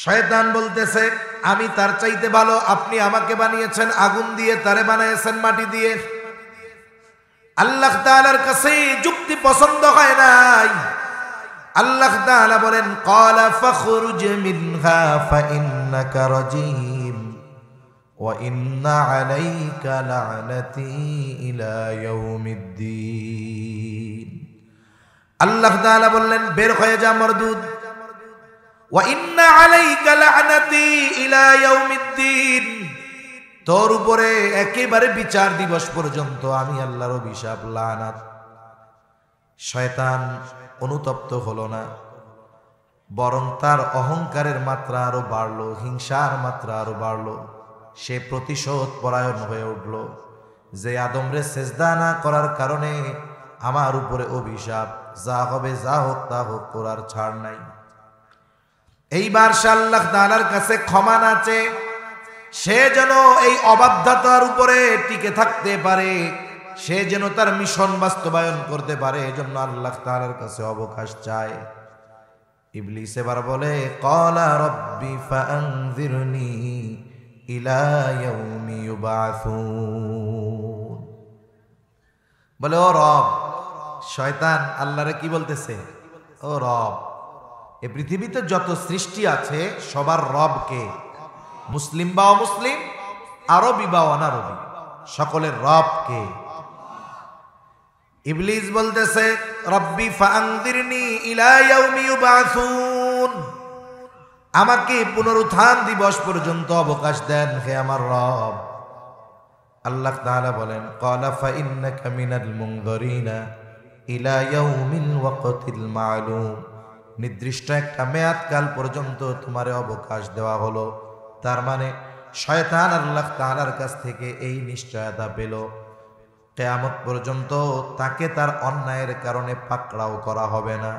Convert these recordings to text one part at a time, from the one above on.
শয়তান বলতেছে, আমি তার চাইতে ভালো, আপনি আমাকে বানিয়েছেন আগুন দিয়ে, তারে বানিয়েছেন মাটি দিয়ে। আল্লাহ তাআলার কাছে যুক্তি পছন্দ হয় নাই। আল্লাহ তাআলা বলেন, ক্বালা ফাখরুজ মিনহা ফাইন্নাকা রাজীম ওয়া ইন্না আলাইকা লা'নাতি ইলা ইয়াউমিদ্দিন। আল্লাহ তাআলা বললেন, বের হয়ে যা মরদুদ। ওয়া ইন্না আলাইকা লা'নাতি ইলা ইয়াউমিদ্দিন, তোর উপরে একেবারে বিচার দিবস পর্যন্ত আমি আল্লাহর অভিশাপ, লানাত। শয়তান অনুতপ্ত হলো না, বরং তার অহংকারের মাত্রা আরো বাড়লো, হিংসার মাত্রা আরো বাড়লো। সে প্রতিশোধ পরায়ণ হয়ে উঠল, যে আদমরে সেজদা না করার কারণে আমার উপরে অভিশাপ, যা হবে যা হোক তা হোক, করার ছাড় নাই। এইবার সে আল্লাহ তাআলার কাছে ক্ষমা না চেয়ে সে যেন এই অবাধ্যতার উপরে টিকে থাকতে পারে, সে যেন তার মিশন বাস্তবায়ন করতে পারে, এজন্য আল্লাহ তাআলার কাছে অবকাশ চায়। ইবলিস এবার বলে, ক্বালা রাব্বি ফাআনযিরনি ইলা ইয়াউমি ইউবাসুন। বলে, ও রব। শয়তান আল্লাহরে কি বলতেছে? ও রব। এই পৃথিবীতে যত সৃষ্টি আছে সবার রব কে? মুসলিম বা অমুসলিম, আরবি বা অনারবি, সকলের রব কে? ইবলিস বলতেছে, রব্বি ফাআনযিরনি ইলা ইয়াউমি ইউবাসুন, আমাকে পুনরুত্থান দিবস পর্যন্ত অবকাশ দেন হে আমার রব। আল্লাহ তাআলা বলেন, ক্বালা ফাইন্নাকা মিনাল মুনযিরিনা ইলা ইয়াউমিল ওয়াকতিল মা'লুম, নির্দিষ্ট একটা মেয়াদকাল পর্যন্ত তোমারে অবকাশ দেওয়া হলো। তার মানে শয়তান আল্লাহ তাআলার কাছ থেকে এই নিশ্চয়তা পেল, কিয়ামত পর্যন্ত তাকে তার অন্যায়ের কারণে পাকড়াও করা হবে না।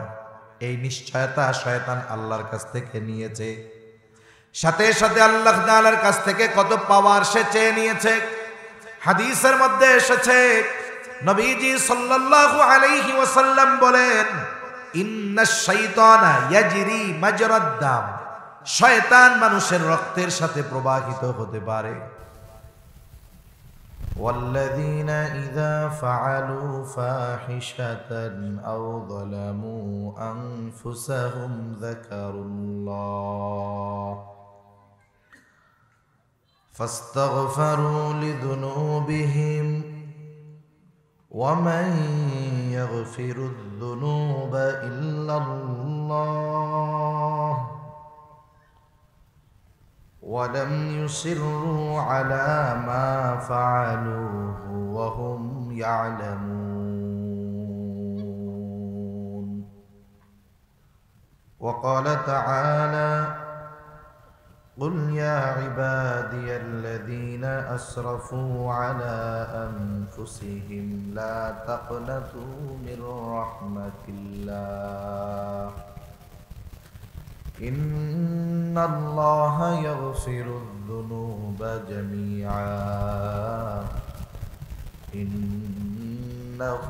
এই নিশ্চয়তা শয়তান আল্লাহর কাছ থেকে নিয়েছে। সাথে সাথে আল্লাহ তাআলার কাছ থেকে কত পাওয়ার সে চেয়ে নিয়েছে। হাদিসের মধ্যে এসেছে, নবীজি সাল্লাল্লাহু আলাইহি ওয়াসাল্লাম বলেন, ইন্নাশ শাইতানা ইয়াজরি মাজরাদ দাম, শয়তান মানুষের রক্তের সাথে প্রবাহিত হতে পারে। والذين إذا فعلوا فاحشة أو ظلموا أنفسهم ذكروا الله فاستغفروا لذنوبهم ومن يغفر الذنوب إلا الله ولم يصروا على ما فعلوه وهم يعلمون. وقال تعالى قل يا عبادي الذين أسرفوا على أنفسهم لا تقنطوا من رحمة الله إن الله يغفر الذنوب جميعا إنه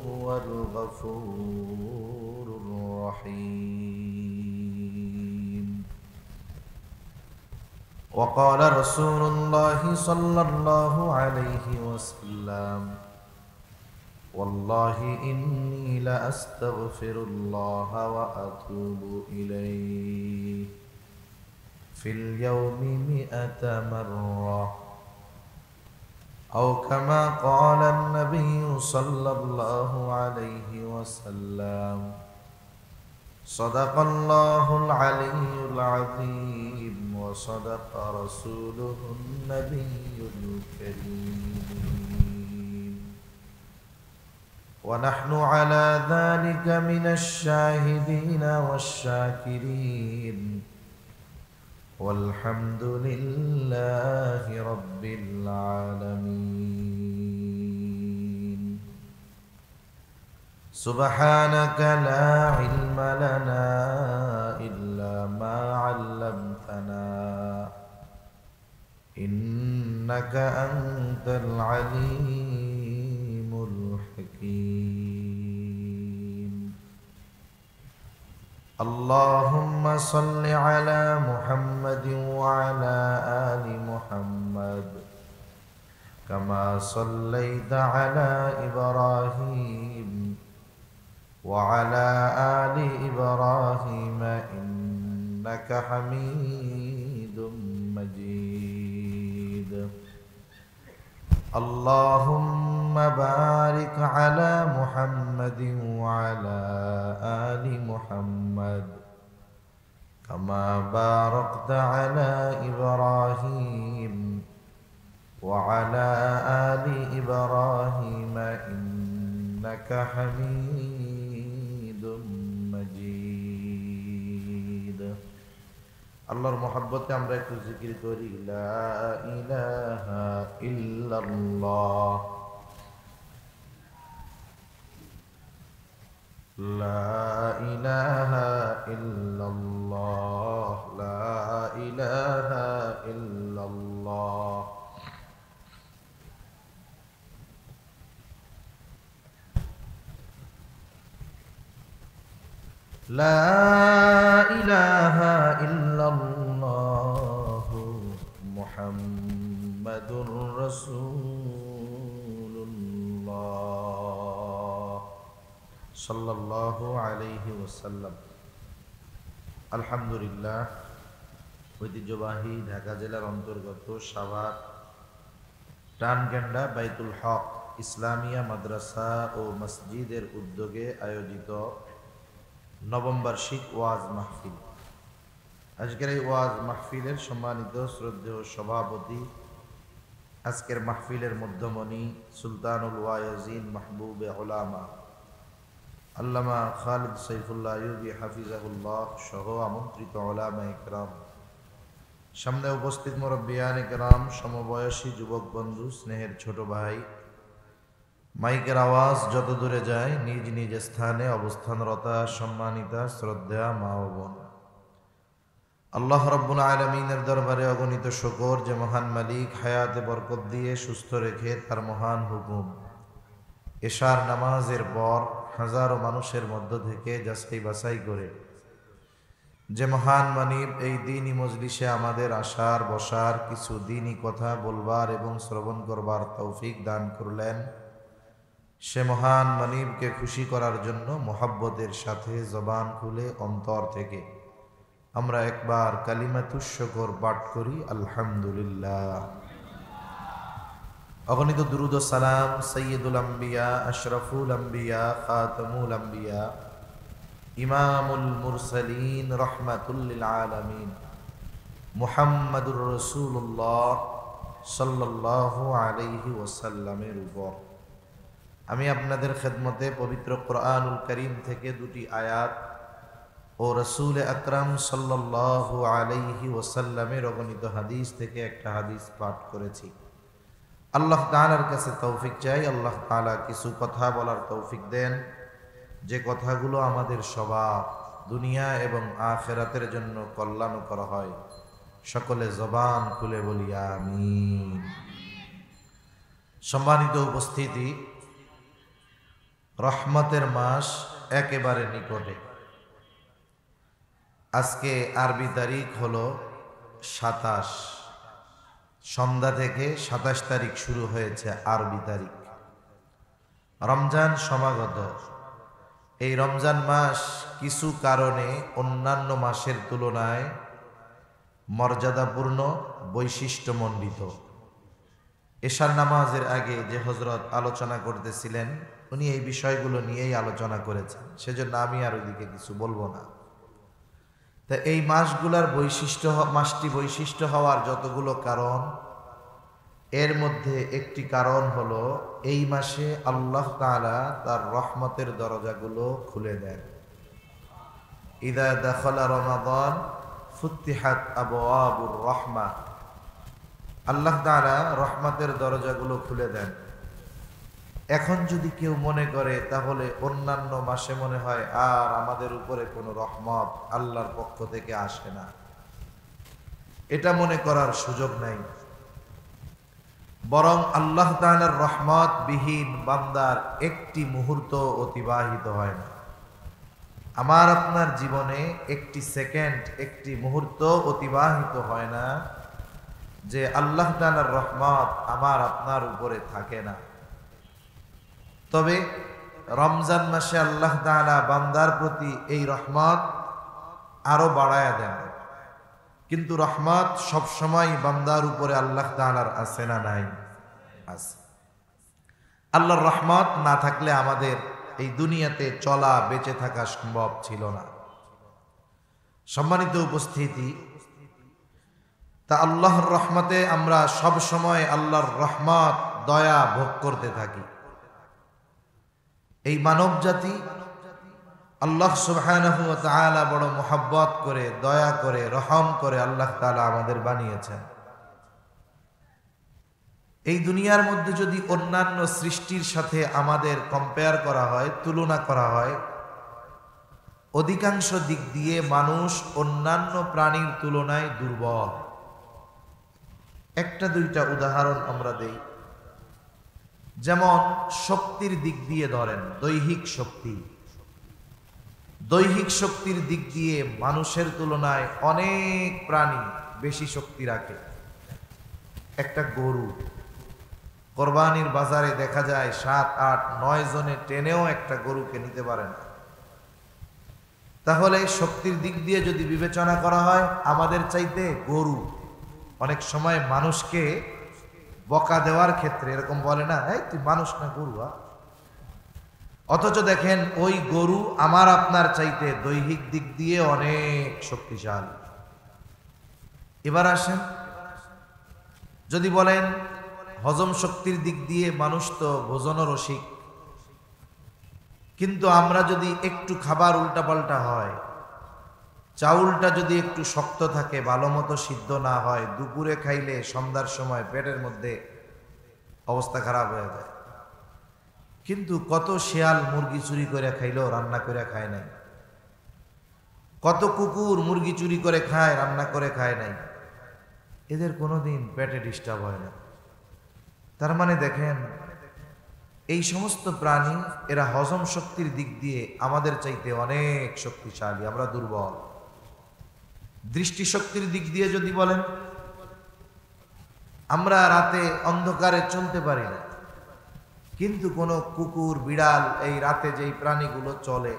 هو الغفور الرحيم. وقال رسول الله صلى الله عليه وسلم والله إني لأستغفر الله وأتوب إليه في اليوم 100 مرة أو كما قال النبي صلى الله عليه وسلم. صدق الله العلي العظيم وصدق رسوله النبي الكريم ونحن على ذلك من الشاهدين والشاكرين والحمد لله رب العالمين. سبحانك لا علم لنا إلا ما علمتنا إنك أنت العليم الحكيم. اللهم صل على محمد وعلى آل محمد كما صليت على إبراهيم وعلى آل إبراهيم إنك حميد مجيد اللهم بارك على محمد وعلى آل محمد كما باركت على إبراهيم وعلى آل إبراهيم إنك حميد مجيد আল্লাহর মহব্বতে আমরা একটু জিকির করি লা ইলাহা ইল্লাল্লাহ লা ইলাহা ইল্লাল্লাহ লা ইলাহা ইল্লাল্লাহ لا إله إلا الله محمد رسول الله صلى الله عليه وسلم আলহামদুলিল্লাহ ঐতিহ্যবাহী ঢাকা জেলার অন্তর্গত সাভার টানগেন্ডা বাইতুল হক ইসলামিয়া মাদ্রাসা ও মসজিদের উদ্যোগে আয়োজিত নবম বার্ষিক ওয়াজ মাহফিল। আজকের এই ওয়াজ মাহফিলের সম্মানিত শ্রদ্ধেয় সভাপতি, আজকের মাহফিলের মধ্যমণি সুলতানুল ওয়াইজিন মাহবুবে উলামা আল্লামা খালিদ সাইফুল্লাহ আইয়ুবী হাফিজাহুল্লাহ সহ আমন্ত্রিত উলামা ইকরাম, সামনে উপস্থিত মুরব্বিয়ান ইকরাম, সমবয়সী যুবক বন্ধু, স্নেহের ছোট ভাই, মাইকের আওয়াজ যত দূরে যায় নিজ নিজ স্থানে অবস্থানরতা সম্মানিতা শ্রদ্ধা মা ও বোন, আল্লাহ রাব্বুল আলামিনের দরবারে অগণিত শুকর যে মহান মালিক হায়াতে বরকত দিয়ে সুস্থ রেখে তার মহান হুকুম এশার নামাজের পর হাজারো মানুষের মধ্য থেকে যাচাই বাছাই করে যে মহান মানিব এই দ্বীনি মজলিসে আমাদের আসার বসার, কিছু দ্বীনি কথা বলবার এবং শ্রবণ করবার তৌফিক দান করলেন, সে মহান মানিবকে খুশি করার জন্য মোহাব্বতের সাথে জবান খুলে অন্তর থেকে আমরা একবার কালিমাতুশ শুকর পাঠ করি আলহামদুলিল্লাহ। অগণিত দুরুদ ও সালাম সাইয়্যিদুল আম্বিয়া, আশরাফুল আম্বিয়া, খাতামুল আম্বিয়া, ইমামুল মুরসালিন, রাহমাতুল লিল আলামিন মুহাম্মাদুর রাসূলুল্লাহ সাল্লাল্লাহু আলাইহি ওয়াসাল্লামের উপর। আমি আপনাদের খেদমতে পবিত্র কোরআনুল কারীম থেকে দুটি আয়াত ও রাসূল আকরাম সাল্লাল্লাহু আলাইহি ওয়াসাল্লামের অগণিত হাদিস থেকে একটা হাদিস পাঠ করেছি। আল্লাহ তাআলার কাছে তৌফিক চাই, আল্লাহ তাআলা কিছু কথা বলার তৌফিক দেন যে কথাগুলো আমাদের স্বভাব দুনিয়া এবং আখিরাতের জন্য কল্যাণকর হয়। সকলে জবান খুলে বলি আমিন। সম্মানিত উপস্থিতি, রহমতের মাস একেবারে নিকটে। আজকে আরবি তারিখ হলো 27, সন্ধ্যা থেকে 27 তারিখ শুরু হয়েছে আরবি তারিখ। রমজান সমাগত। এই রমজান মাস কিছু কারণে অন্যান্য মাসের তুলনায় মর্যাদাপূর্ণ, বৈশিষ্ট্যমণ্ডিত। এশার নামাজের আগে যে হযরত আলোচনা করতেছিলেন উনি এই বিষয়গুলো নিয়েই আলোচনা করেছেন, সেজন্য আমি আর ওইদিকে কিছু বলবো না। তা এই মাসগুলার মাসটি বৈশিষ্ট্য হওয়ার যতগুলো কারণ, এর মধ্যে একটি কারণ হলো এই মাসে আল্লাহ তাআলা তার রহমতের দরজাগুলো খুলে দেন। ইযা দাখালা রমাদান ফুতিহাত আবওয়াবুর রাহমা, আল্লাহ তাআলা রহমতের দরজাগুলো খুলে দেন। এখন যদি কেউ মনে করে তাহলে অন্যান্য মাসে মনে হয় আর আমাদের উপরে কোনো রহমত আল্লাহর পক্ষ থেকে আসে না, এটা মনে করার সুযোগ নাই। বরং আল্লাহ তাআলার রহমত বিহীন বান্দার একটি মুহূর্ত অতিবাহিত হয় না। আমার আপনার জীবনে একটি সেকেন্ড, একটি মুহূর্ত অতিবাহিত হয় না যে আল্লাহ তাআলার রহমত আমার আপনার উপরে থাকে না। তবে রমজান মাসে আল্লাহ তাআলা বান্দার প্রতি এই রহমত আরো বাড়ায়া দেন। কিন্তু রহমত সবসময় বান্দার উপরে আল্লাহ তাআলার আছে না নাই? আছে। আল্লাহর রহমত না থাকলে আমাদের এই দুনিয়াতে চলা, বেঁচে থাকা সম্ভব ছিল না। সম্মানিত উপস্থিতি, তা আল্লাহর রহমতে আমরা সব সময় আল্লাহর রহমত, দয়া ভোগ করতে থাকি। এই মানব জাতি আল্লাহ সুবহানাহু ওয়া তাআলা বড় মোহাব্বত করে, দয়া করে, রহম করে আল্লাহ তাআলা আমাদের বানিয়েছেন। এই দুনিয়ার মধ্যে যদি অন্যান্য সৃষ্টির সাথে আমাদের কম্পেয়ার করা হয়, তুলনা করা হয়, অধিকাংশ দিক দিয়ে মানুষ অন্যান্য প্রাণীর তুলনায় দুর্বল। একটা দুইটা উদাহরণ আমরা দেই। যেমন শক্তির দিক দিয়ে ধরেন, দৈহিক শক্তি। দৈহিক শক্তির দিক দিয়ে মানুষের তুলনায় অনেক প্রাণী বেশি শক্তি রাখে। একটা গরু কোরবানির বাজারে দেখা যায় 7, 8, 9 জনে টেনেও একটা গরুকে নিতে পারে না। তাহলে শক্তির দিক দিয়ে যদি বিবেচনা করা হয়, আমাদের চাইতে গরু অনেক সময় মানুষকে বকা দেওয়ার ক্ষেত্রে এরকম বলে না, এই তুই মানুষ না গরু। অথচ দেখেন ওই গরু আমার আপনার চাইতে দৈহিক দিক দিয়ে অনেক শক্তিশালী। এবার আসেন, যদি বলেন হজম শক্তির দিক দিয়ে মানুষ তো ভোজন রসিক, কিন্তু আমরা যদি একটু খাবার উল্টাপাল্টা হয়, চাউলটা যদি একটু শক্ত থাকে, ভালো মতো সিদ্ধ না হয়, দুপুরে খাইলে সন্ধ্যার সময় পেটের মধ্যে অবস্থা খারাপ হয়ে যায়। কিন্তু কত শেয়াল মুরগি চুরি করে খাইলো, রান্না করে খায় নাই। কত কুকুর মুরগি চুরি করে খায়, রান্না করে খায় নাই। এদের কোনোদিন পেটে ডিস্টার্ব হয় না। তার মানে দেখেন, এই সমস্ত প্রাণী এরা হজম শক্তির দিক দিয়ে আমাদের চাইতে অনেক শক্তিশালী, আমরা দুর্বল। দৃষ্টিশক্তির দিক দিয়ে যদি বলেন, আমরা রাতে অন্ধকারে চলতে পারি না, কিন্তু কোনো কুকুর, বিড়াল, এই রাতে যেই প্রাণীগুলো চলে,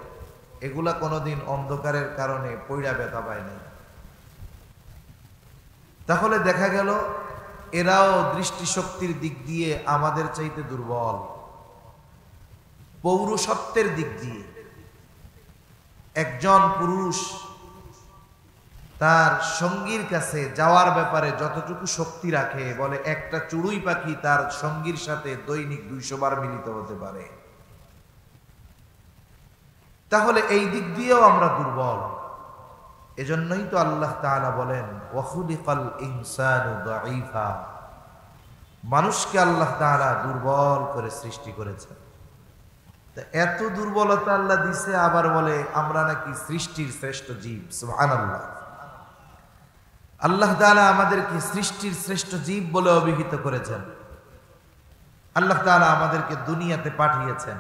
এগুলা কোনোদিন অন্ধকারের কারণে পইড়া ব্যথা পায় নাই। তাহলে দেখা গেল এরাও দৃষ্টিশক্তির দিক দিয়ে আমাদের চাইতে দুর্বল। পৌরুষত্বের দিক দিয়ে একজন পুরুষ তার সঙ্গীর কাছে যাওয়ার ব্যাপারে যতটুকু শক্তি রাখে, বলে একটা চড়ুই পাখি তার সঙ্গীর সাথে দৈনিক 200 বার মিলিত হতে পারে। তাহলে এই দিক দিয়েও আমরা দুর্বল। এজন্যই তো আল্লাহ তাআলা বলেন, ওয়া খুলিকাল ইনসানু দাঈফা। মানুষকে আল্লাহ তাআলা দুর্বল করে সৃষ্টি করেছেন। এত দুর্বলতা আল্লাহ দিছে, আবার বলে আমরা নাকি সৃষ্টির শ্রেষ্ঠ জীব। সুবহানাল্লাহ। আল্লাহ তাআলা আমাদেরকে সৃষ্টির শ্রেষ্ঠ জীব বলে অভিহিত করেছেন। আল্লাহ তাআলা আমাদেরকে দুনিয়াতে পাঠিয়েছেন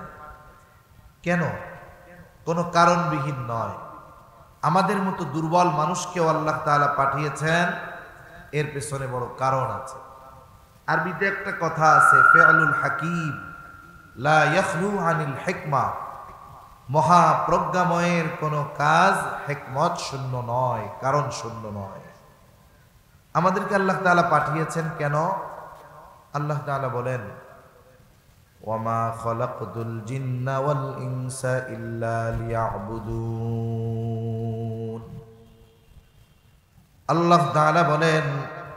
কেন? কোনো কারণবিহীন নয়। আমাদের মতো দুর্বল মানুষকেও আল্লাহ তাআলা পাঠিয়েছেন, এর পেছনে বড় কারণ আছে। আরবিতে একটা কথা আছে, ফিআলুল হাকিম লা ইয়াখলু আনিল হিকমা। মহাপ্রজ্ঞাময়ের কোনো কাজ হিকমত শূন্য নয়, কারণ শূন্য নয়। আমাদেরকে আল্লাহ তাআলা পাঠিয়েছেন কেন? আল্লাহ তাআলা বলেন, ওয়ামা খালাকতুল জিন্না ওয়াল ইনসা ইল্লা লিয়াবুদুন। আল্লাহ তাআলা বলেন,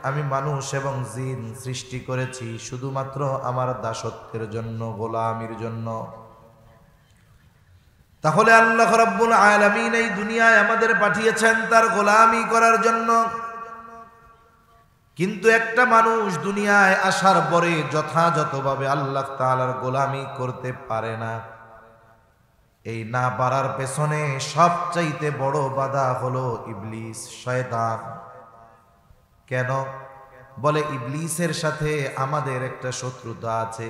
আমি মানুষ এবং জিন সৃষ্টি করেছি শুধুমাত্র আমার দাসত্বের জন্য, গোলামির জন্য। তাহলে আল্লাহ রাব্বুল আলামিন এই দুনিয়ায় আমাদের পাঠিয়েছেন তার গোলামি করার জন্য। কিন্তু একটা মানুষ দুনিয়ায় আসার পরে যথাযথভাবে আল্লাহ তাআলার গোলামি করতে পারে না। এই না পারার পেছনে সবচাইতে বড় বাধা হলো ইবলিস, শয়তান। কেন? বলে ইবলিসের সাথে আমাদের একটা শত্রুতা আছে।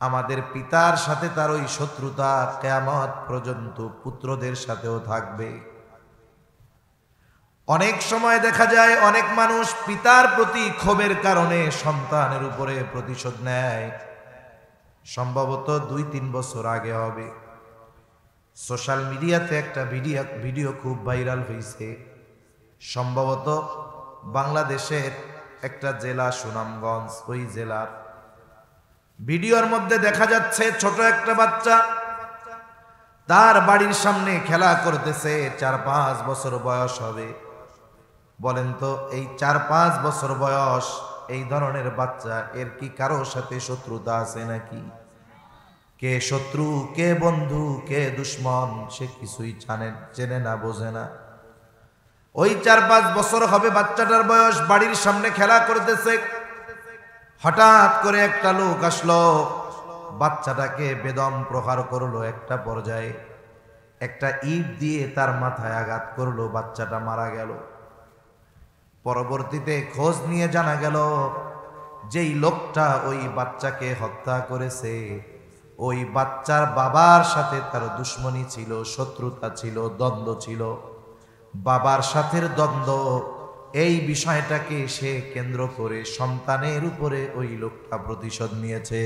আমাদের পিতার সাথে তার ওই শত্রুতা কিয়ামত পর্যন্ত পুত্রদের সাথেও থাকবে। অনেক সময় দেখা যায় অনেক মানুষ পিতার প্রতি ক্ষোভের কারণে সন্তানের উপরে প্রতিশোধ নেয়। সম্ভবত 2-3 বছর আগে হবে, সোশ্যাল মিডিয়াতে একটা ভিডিও খুব ভাইরাল হয়েছে। সম্ভবত বাংলাদেশের একটা জেলা সুনামগঞ্জ, ওই জেলার ভিডিওর মধ্যে দেখা যাচ্ছে ছোট একটা বাচ্চা তার বাড়ির সামনে খেলা করতেছে। 4-5 বছর বয়স হবে। বলেন তো, এই 4-5 বছর বয়স এই ধরনের বাচ্চা, এর কি কারো সাথে শত্রুতা আছে নাকি? কে শত্রু, কে বন্ধু, কে দুশ্মন, সে কিছুই চেনে না, বোঝে না। ওই 4-5 বছর হবে বাচ্চাটার বয়স, বাড়ির সামনে খেলা করতেছে। হঠাৎ করে একটা লোক আসলো, বাচ্চাটাকে বেদম প্রহার করলো। একটা পর্যায়ে একটা ইট দিয়ে তার মাথায় আঘাত করলো, বাচ্চাটা মারা গেল। পরবর্তীতে খোঁজ নিয়ে জানা গেল যেই লোকটা ওই বাচ্চাকে হত্যা করেছে, ওই বাচ্চার বাবার সাথে তার দুশ্মনী ছিল, শত্রুতা ছিল, দ্বন্দ্ব ছিল। বাবার সাথে দ্বন্দ্ব, এই বিষয়টাকে সে কেন্দ্র করে সন্তানের উপরে ওই লোকটা প্রতিশোধ নিয়েছে।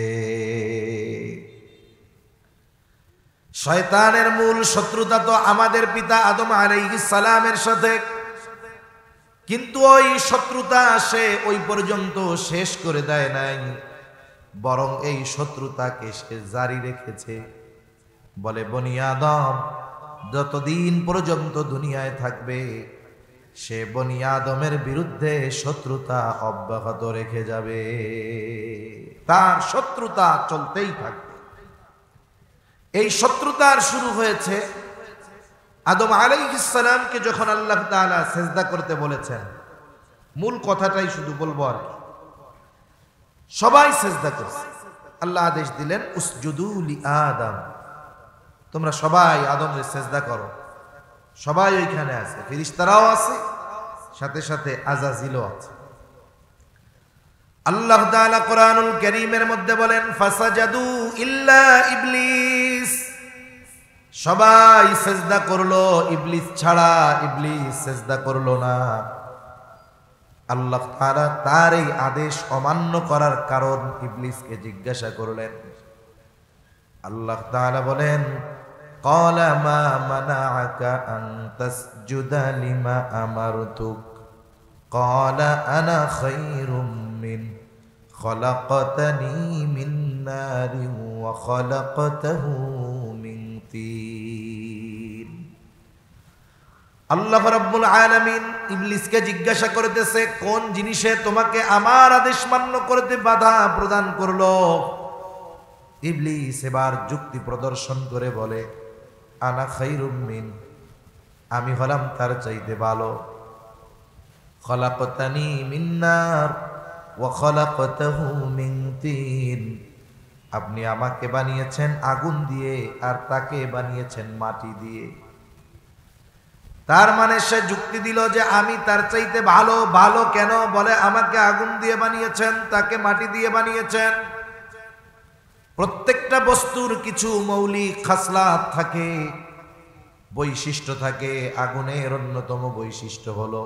শয়তানের মূল শত্রুতা তো আমাদের পিতা আদম আলাইহিস সালামের সাথে, কিন্তু ওই শত্রুতা সে ওই পর্যন্ত শেষ করে দেয় নাই, বরং এই শত্রুতাকে সে জারি রেখেছে। বলে, বনি আদম যতদিন পর্যন্ত দুনিয়ায় থাকবে সে বনি আদমের বিরুদ্ধে শত্রুতা অব্যাহত রেখে যাবে, তার শত্রুতা চলতেই থাকবে। এই শত্রুতার শুরু হয়েছে আদম আলাইহিস সালামকে যখন আল্লাহ তাআলা সিজদা করতে বলেছেন। মূল কথাটাই শুধু বলবো আর কি, সবাই সিজদা করছে। আল্লাহ আদেশ দিলেন, উসজুদু লি আদম, তোমরা সবাই আদমের সিজদা করো। সবাই ওইখানে আছে, ফেরেশতারাও আছে, সাথে সাথে আজাজিলও আছে। আল্লাহ তাআলা কোরআনুল কারীমের মধ্যে বলেন, ফাসাজাদু ইল্লা ইবলিস, সবাই সিজদা করলো ইবলিস ছাড়া। ইবলিস সিজদা করলো না। আল্লাহ তাআলা তার এই আদেশ অমান্য করার কারণ ইবলিসকে জিজ্ঞাসা করলেন। আল্লাহ তাআলা বলেন, ক্বালা মা মানাআকা আন তাসজুদা লিমা আমারতুক, ক্বালা আনা খায়রুম মিন খলাকতানি মিন নারিন ওয়া খলাকতাহু মিন তিন। আল্লাহ রাব্বুল আলামিন ইবলিসকে জিজ্ঞাসা করতেছে, কোন জিনিসে তোমাকে আমার আদেশ মান্য করতে বাধা প্রদান করলো? ইবলিস এবার যুক্তি প্রদর্শন করে বলে, আনা খায়রুম মিন, আমি হলাম তার চাইতে ভালো। খলাকতানি মিন নার ওয়া খলাকতাহু মিন তিন, আপনি আমাকে বানিয়েছেন আগুন দিয়ে আর তাকে বানিয়েছেন মাটি দিয়ে। তার মানে সে যুক্তি দিল যে আমি তার চাইতে ভালো। ভালো কেন? বলে, আমাকে আগুন দিয়ে বানিয়েছেন, তাকে মাটি দিয়ে বানিয়েছেন। প্রত্যেকটা বস্তুর কিছু মৌলিক খাসলাত থাকে, বৈশিষ্ট্য থাকে। আগুনের অন্যতম বৈশিষ্ট্য হলো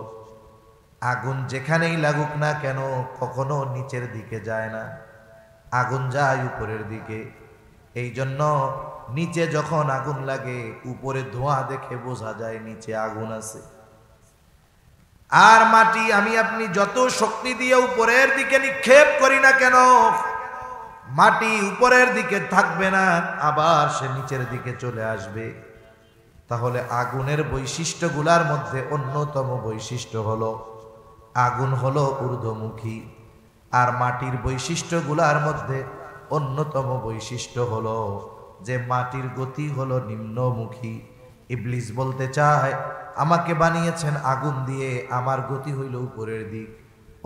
আগুন যেখানেই লাগুক না কেন কখনো নিচের দিকে যায় না, আগুন যায় উপরের দিকে। এই জন্য নিচে যখন আগুন লাগে উপরে ধোঁয়া দেখে বোঝা যায় নিচে আগুন আছে। আর মাটি আমি আপনি যত শক্তি দিয়ে উপরের দিকে নিক্ষেপ করি না কেন, মাটি উপরের দিকে থাকবে না, আবার সে নিচের দিকে চলে আসবে। তাহলে আগুনের বৈশিষ্ট্যগুলার মধ্যে অন্যতম বৈশিষ্ট্য হলো আগুন হলো ঊর্ধ্বমুখী, আর মাটির বৈশিষ্ট্যগুলার মধ্যে অন্যতম বৈশিষ্ট্য হলো যে মাটির গতি হলো নিম্নমুখী। ইবলিস বলতে চায়, আমাকে বানিয়েছেন আগুন দিয়ে, আমার গতি হইল উপরের দিক।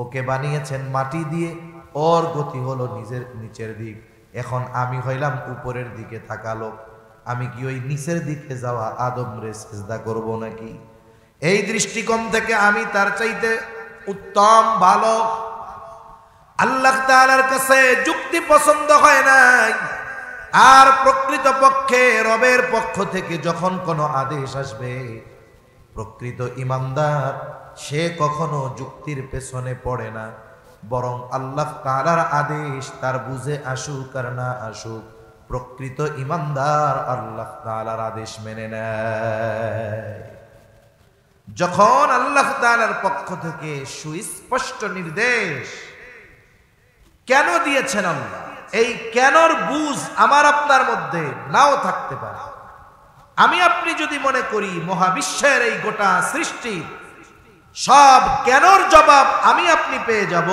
ওকে বানিয়েছেন মাটি দিয়ে, ওর গতি হলো নিচের দিক। এখন আমি হইলাম উপরের দিকে থাকা লোক, আমি কি ওই নিচের দিকে যাওয়া আদমরে সিজদা করব নাকি? এই দৃষ্টিকোণ থেকে আমি তার চাইতে উত্তম, ভালো। আল্লাহ তাআলার কাছে যুক্তি পছন্দ হয় নাই। আর প্রকৃতপক্ষে রবের পক্ষ থেকে যখন কোনো আদেশ আসবে, প্রকৃত ঈমানদার সে কখনো যুক্তির পেছনে পড়ে না, বরং আল্লাহ তাআলার আদেশ তার বুঝে আসুক আর না আসুক, প্রকৃত ঈমানদার আল্লাহ তাআলার আদেশ মেনে নেয়। যখন আল্লাহ তাআলার পক্ষ থেকে সুস্পষ্ট নির্দেশ কেন দিয়েছেন আল্লাহ, এই কেনর বুঝ আমার আপনার মধ্যে নাও থাকতে পারে। আমি আপনি যদি মনে করি মহাবিশ্বের এই গোটা সৃষ্টি সব কেনর জবাব আমি আপনি পেয়ে যাব,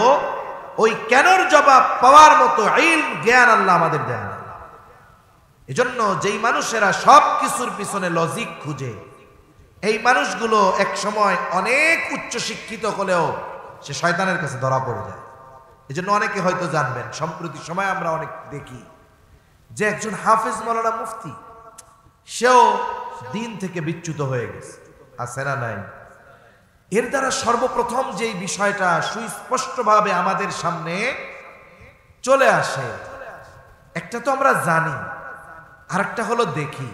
ওই কেনর জবাব পাওয়ার মতো ইলম জ্ঞান আল্লাহ আমাদের দেন না। এজন্য যেই মানুষেরা সব কিছুর পিছনে লজিক খুঁজে, এই মানুষগুলো এক সময় অনেক উচ্চ শিক্ষিত হলেও সে শয়তানের কাছে ধরা পড়ে যায়। এজন্য অনেকে হয়তো জানবেন, সম্প্রতি সময় আমরা অনেক দেখি যে একজন হাফেজ মাওলানা মুফতি, সেও দিন থেকে বিচ্যুত হয়ে গেছে, আছে না নাই? এর দ্বারা সর্বপ্রথম যেই বিষয়টা সুস্পষ্টভাবে আমাদের সামনে চলে আসে, একটা তো আমরা জানি, আর একটা হলো দেখি।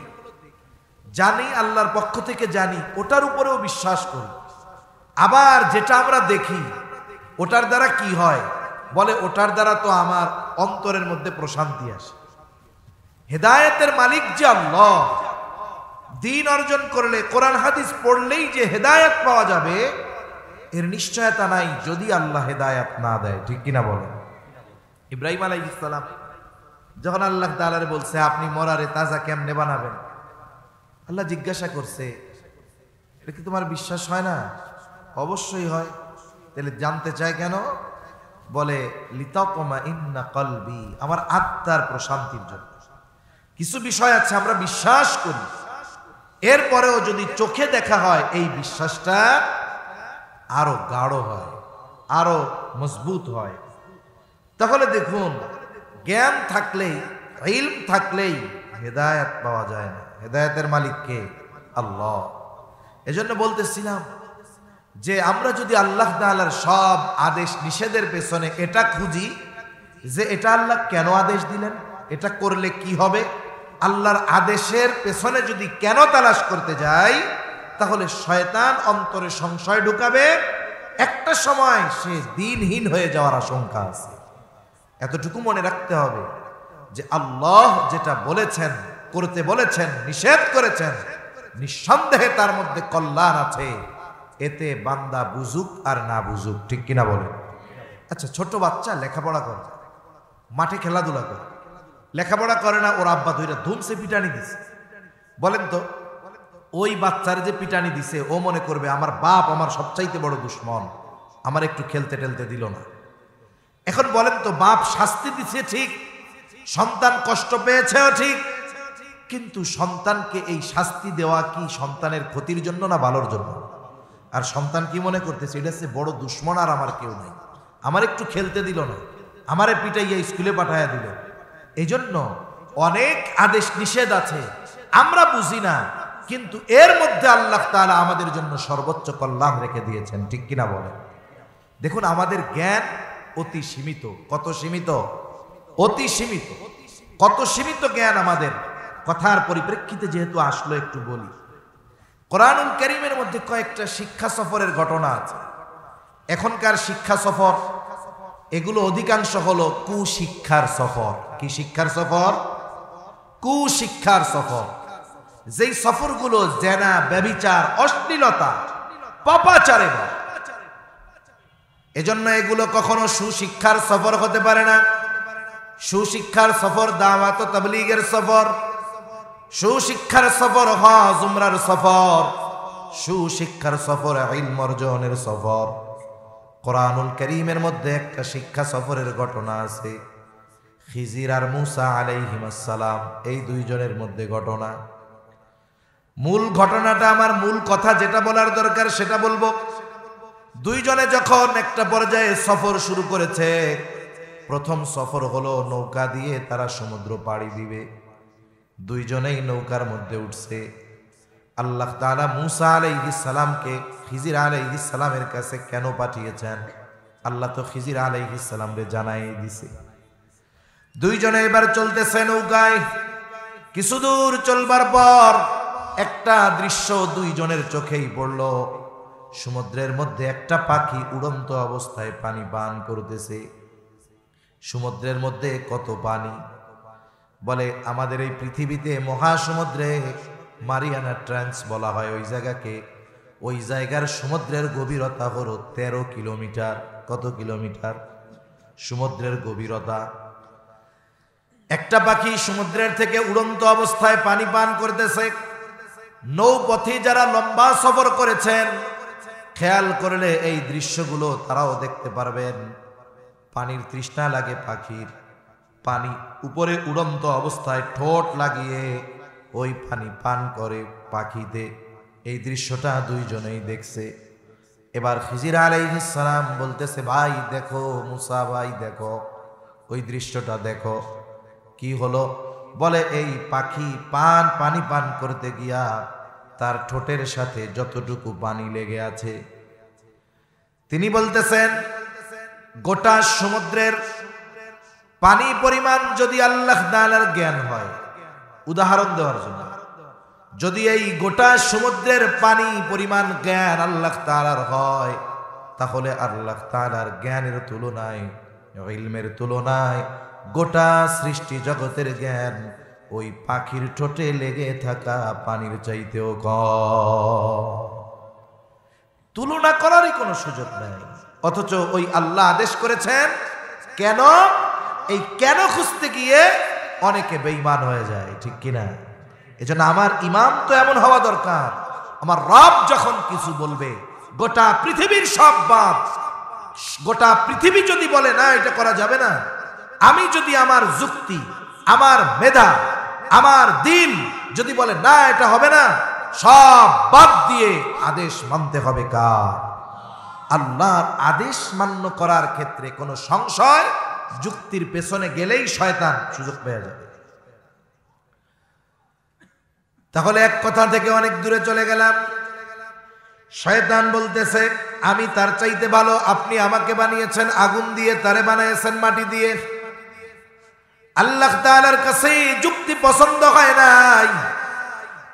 জানি আল্লাহর পক্ষ থেকে জানি, ওটার উপরেও বিশ্বাস করি। আবার যেটা আমরা দেখি ওটার দ্বারা কি হয়, বলে ওটার দ্বারা তো আমার অন্তরের মধ্যে প্রশান্তি আসে। হেদায়েতের মালিক যে আল্লাহ, দ্বীন অর্জন করলে, কোরআন হাদিস পড়লেই যে হেদায়েত পাওয়া যাবে এর নিশ্চয়তা নাই যদি আল্লাহ হেদায়েত না দেয়। ঠিক কিনা বলেন? ইব্রাহিম আলাইহিস সালাম যখন আল্লাহ তাআলারে বলছে আপনি মরারে তাজা কেমনে বানাবেন, আল্লাহ জিজ্ঞাসা করছে এটা কি তোমার বিশ্বাস হয় না? অবশ্যই হয়। তাহলে জানতে চায় কেন? বলে লিতাতমা ইন্না কলবি, আমার আত্মার প্রশান্তির জন্য। কিছু বিষয় আছে আমরা বিশ্বাস করি, এরপরেও যদি চোখে দেখা হয় এই বিশ্বাসটা আরো গাঢ় হয়, আরো মজবুত হয়। তাহলে দেখুন, জ্ঞান থাকলেই, ইলম থাকলেই হেদায়েত পাওয়া যায় না। হেদায়েতের মালিক কে? আল্লাহ। এজন্য বলতেছিলাম যে আমরা যদি আল্লাহ তাআলার সব আদেশ নিষেধের পেছনে এটা খুঁজি যে এটা আল্লাহ কেন আদেশ দিলেন, এটা করলে কি হবে, আল্লাহর আদেশের পেছনে যদি কেন তালাশ করতে যাই, তাহলে শয়তান অন্তরে সংশয় ঢুকাবে, একটা সময় সে দ্বীনহীন হয়ে যাওয়ার আশঙ্কা আছে। এতটুকু মনে রাখতে হবে যে আল্লাহ যেটা বলেছেন, করতে বলেছেন, নিষেধ করেছেন, নিঃসন্দেহে তার মধ্যে কল্যাণ আছে, এতে বান্দা বুঝুক আর না বুঝুক। ঠিক কিনা বলেন? আচ্ছা, ছোট বাচ্চা লেখাপড়া করে, মাঠে খেলাধুলা করে, লেখাপড়া করে না, ওর আব্বা ধইরা ধুমসে পিটানি দিছে। বলেন তো, ওই বাচ্চার যে পিটানি দিছে ও মনে করবে আমার বাপ আমার সবচাইতে বড় দুশ্মন, আমার একটু খেলতে টেলতে দিল না। এখন বলেন তো, বাপ শাস্তি দিছে ঠিক, সন্তান কষ্ট পেয়েছেও ঠিক, কিন্তু সন্তানকে এই শাস্তি দেওয়া কি সন্তানের ক্ষতির জন্য না ভালোর জন্য? আর সন্তান কি মনে করতেছে, এটা সে বড় দুশ্মন, আর আমার কেউ নাই, আমার একটু খেলতে দিল না, আমারে পিটাইয়া স্কুলে পাঠাইয়া দিল। এই জন্য অনেক আদেশ নিষেধ আছে আমরা বুঝি না, কিন্তু এর মধ্যে আল্লাহ তাআলা আমাদের জন্য সর্বোচ্চ কল্যাণ রেখে দিয়েছেন। ঠিক কিনা বলেন? দেখুন, আমাদের জ্ঞান অতি সীমিত। কত সীমিত? অতি সীমিত। কত সীমিত জ্ঞান আমাদের। কথার পরিপ্রেক্ষিতে যেহেতু আসলো একটু বলি। কোরআনুল কারীমের মধ্যে কয়েকটা শিক্ষা সফরের ঘটনা আছে। এখনকার শিক্ষা সফর এগুলো অধিকাংশ হলো কুশিক্ষার সফর। কি শিক্ষার সফর? কুশিক্ষার সফর। যেই সফরগুলো জেনা, ব্যভিচার, অশ্লীলতা, পাপাচারে ভরা। এজন্য এগুলো কখনো সুশিক্ষার সফর হতে পারে না। সুশিক্ষার সফর দাওয়াত ও তাবলীগের সফর, সুশিক্ষার সফর হজ উমরার সফর, সুশিক্ষার সফর ইলম অর্জনের সফর। কোরআনুল কারীমের মধ্যে একটা শিক্ষা সফরের ঘটনা আছে, খিজির আর মূসা আলাইহিস সালাম, এই দুইজনের মধ্যে ঘটনা। মূল ঘটনাটা, আমার মূল কথা যেটা বলার দরকার সেটা বলবো। দুইজনে যখন একটা পর্যায়ে সফর শুরু করেছে, প্রথম সফর হলো নৌকা দিয়ে তারা সমুদ্র পাড়ি দিবে। দুইজনেই নৌকার মধ্যে উঠছে। আল্লাহ তাআলা মূসা আলাইহিস সালামকে খিজির আলাইহিস সালামের কাছে কেন পাঠিয়েছেন? আল্লাহ তো খিজির আলাইহিস সালাম রে জানাই দিছে। দুইজনে এবার চলতেছে নৌকায়। কিছু দূর চলবার পর একটা দৃশ্য দুইজনের চোখেই পড়ল। সমুদ্রের মধ্যে একটা পাখি উড়ন্ত অবস্থায় পানি পান করতেছে। সমুদ্রের মধ্যে কত পানি! বলে আমাদের এই পৃথিবীতে মহাসমুদ্রে মারিয়ানা ট্রান্স বলা হয় ওই জায়গাকে। ওই জায়গার সমুদ্রের গভীরতা হলো 13 কিলোমিটার। কত কিলোমিটার? সমুদ্রের গভীরতা। একটা পাখি সমুদ্রের থেকে উড়ন্ত অবস্থায় পানি পান করতেছে। নৌপথে যারা লম্বা সফর করেছেন খেয়াল করলে এই দৃশ্যগুলো তারাও দেখতে পারবেন। পানির তৃষ্ণা লাগে পাখির, পানি উপরে উড়ন্ত অবস্থায় ঠোঁট লাগিয়ে ওই পানি পান করে পাখিতে। এই দৃশ্যটা দুইজনেই দেখছে। এবার খিজির আলাইহিস সালাম বলতেছে, ভাই দেখো, মুসা ভাই দেখো, ওই দৃশ্যটা দেখো। কি হলো? বলে এই পাখি পানি পান করতে গিয়া তার ঠোঁটের সাথে যতটুকু পানি লেগে আছে, তিনি বলতেছেন গোটা সমুদ্রের পানি পরিমাণ যদি আল্লাহ তাআলার জ্ঞান হয়, উদাহরণ দেওয়ার জন্য, যদি এই গোটা সমুদ্রের পানি পরিমাণ জ্ঞান আল্লাহ তাআলার হয়, তাহলে আল্লাহ তাআলার জ্ঞানের তুলনায়, ইলমের তুলনায় গোটা সৃষ্টি জগতের জ্ঞান ওই পাখির ঠোঁটে লেগে থাকা পানির চাইতেও কম। তুলনা করারই কোনো সুযোগ নেই। অথচ ওই আল্লাহ আদেশ করেছেন। কেন? এই কেন খুঁজতে গিয়ে অনেকে বেঈমান হয়ে যায়, ঠিক কিনা? এজন্য আমার ইমাম তো এমন হওয়া দরকার, আমার রব যখন কিছু বলবে গোটা পৃথিবীর সব বাদ, গোটা পৃথিবী যদি বলে না এটা করা যাবে না, আমি যদি আমার যুক্তি, আমার মেধা, আমার দিল যদি বলে না এটা হবে না, সব বাদ দিয়ে আদেশ মানতে হবে কার? আল্লাহর আদেশ মান্য করার ক্ষেত্রে কোনো সংশয়, যুক্তির পেছনে গেলেই শয়তান সুযোগ পেয়ে যাবে। তাহলে এক কথা থেকে অনেক দূরে চলে গেলাম। শয়তান বলতেছে আমি তার চাইতে ভালো, আপনি আমাকে বানিয়েছেন আগুন দিয়ে, তারে বানিয়েছেন মাটি দিয়ে। আল্লাহ তাআলার কাছে যুক্তি পছন্দ হয় নাই।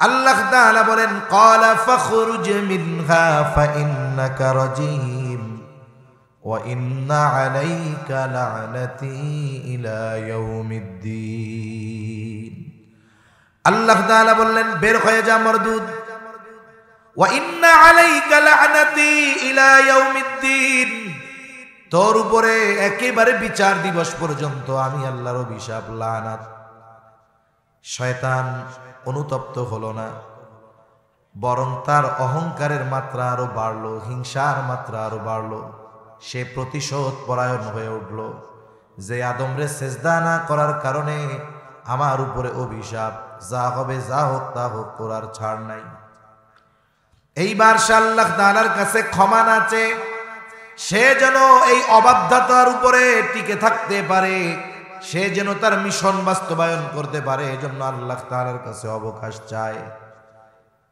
আল্লাহ তাআলা বলেন ক্বালা ফাখরুজ মিনহা ফাইন্নাকা রাজিম ওয়া ইন্না আলাইকা লা'নাতি ইলা ইয়াউমিদ্দিন। আল্লাহ তাআলা বললেন বের হয়ে যা মরদুদ, ওয়া ইন্না আলাইকা লা'নাতি ইলা ইয়াউমিদ্দিন, তোর উপরে একেবারে বিচার দিবস পর্যন্ত আমি আল্লাহর অভিশাপ, লানাত। শয়তান অনুতপ্ত হলো না, বরং তার অহংকারের মাত্রা আরো বাড়লো, হিংসার মাত্রা আরো বাড়লো। সে প্রতিশোধ পরায়ণ হয়ে উঠল যে আদমরে সেজদা না করার কারণে আমার উপরে অভিশাপ, যা হবে যা হোক তা হোক, করার ছাড় নাই। এইবার সে আল্লাহ তাআলার কাছে ক্ষমা না চেয়ে সে যেন এই অবাধ্যতার উপরে টিকে থাকতে পারে, সে যেন তার মিশন বাস্তবায়ন করতে পারে, এজন্য আল্লাহ তাআলার কাছে অবকাশ চায়।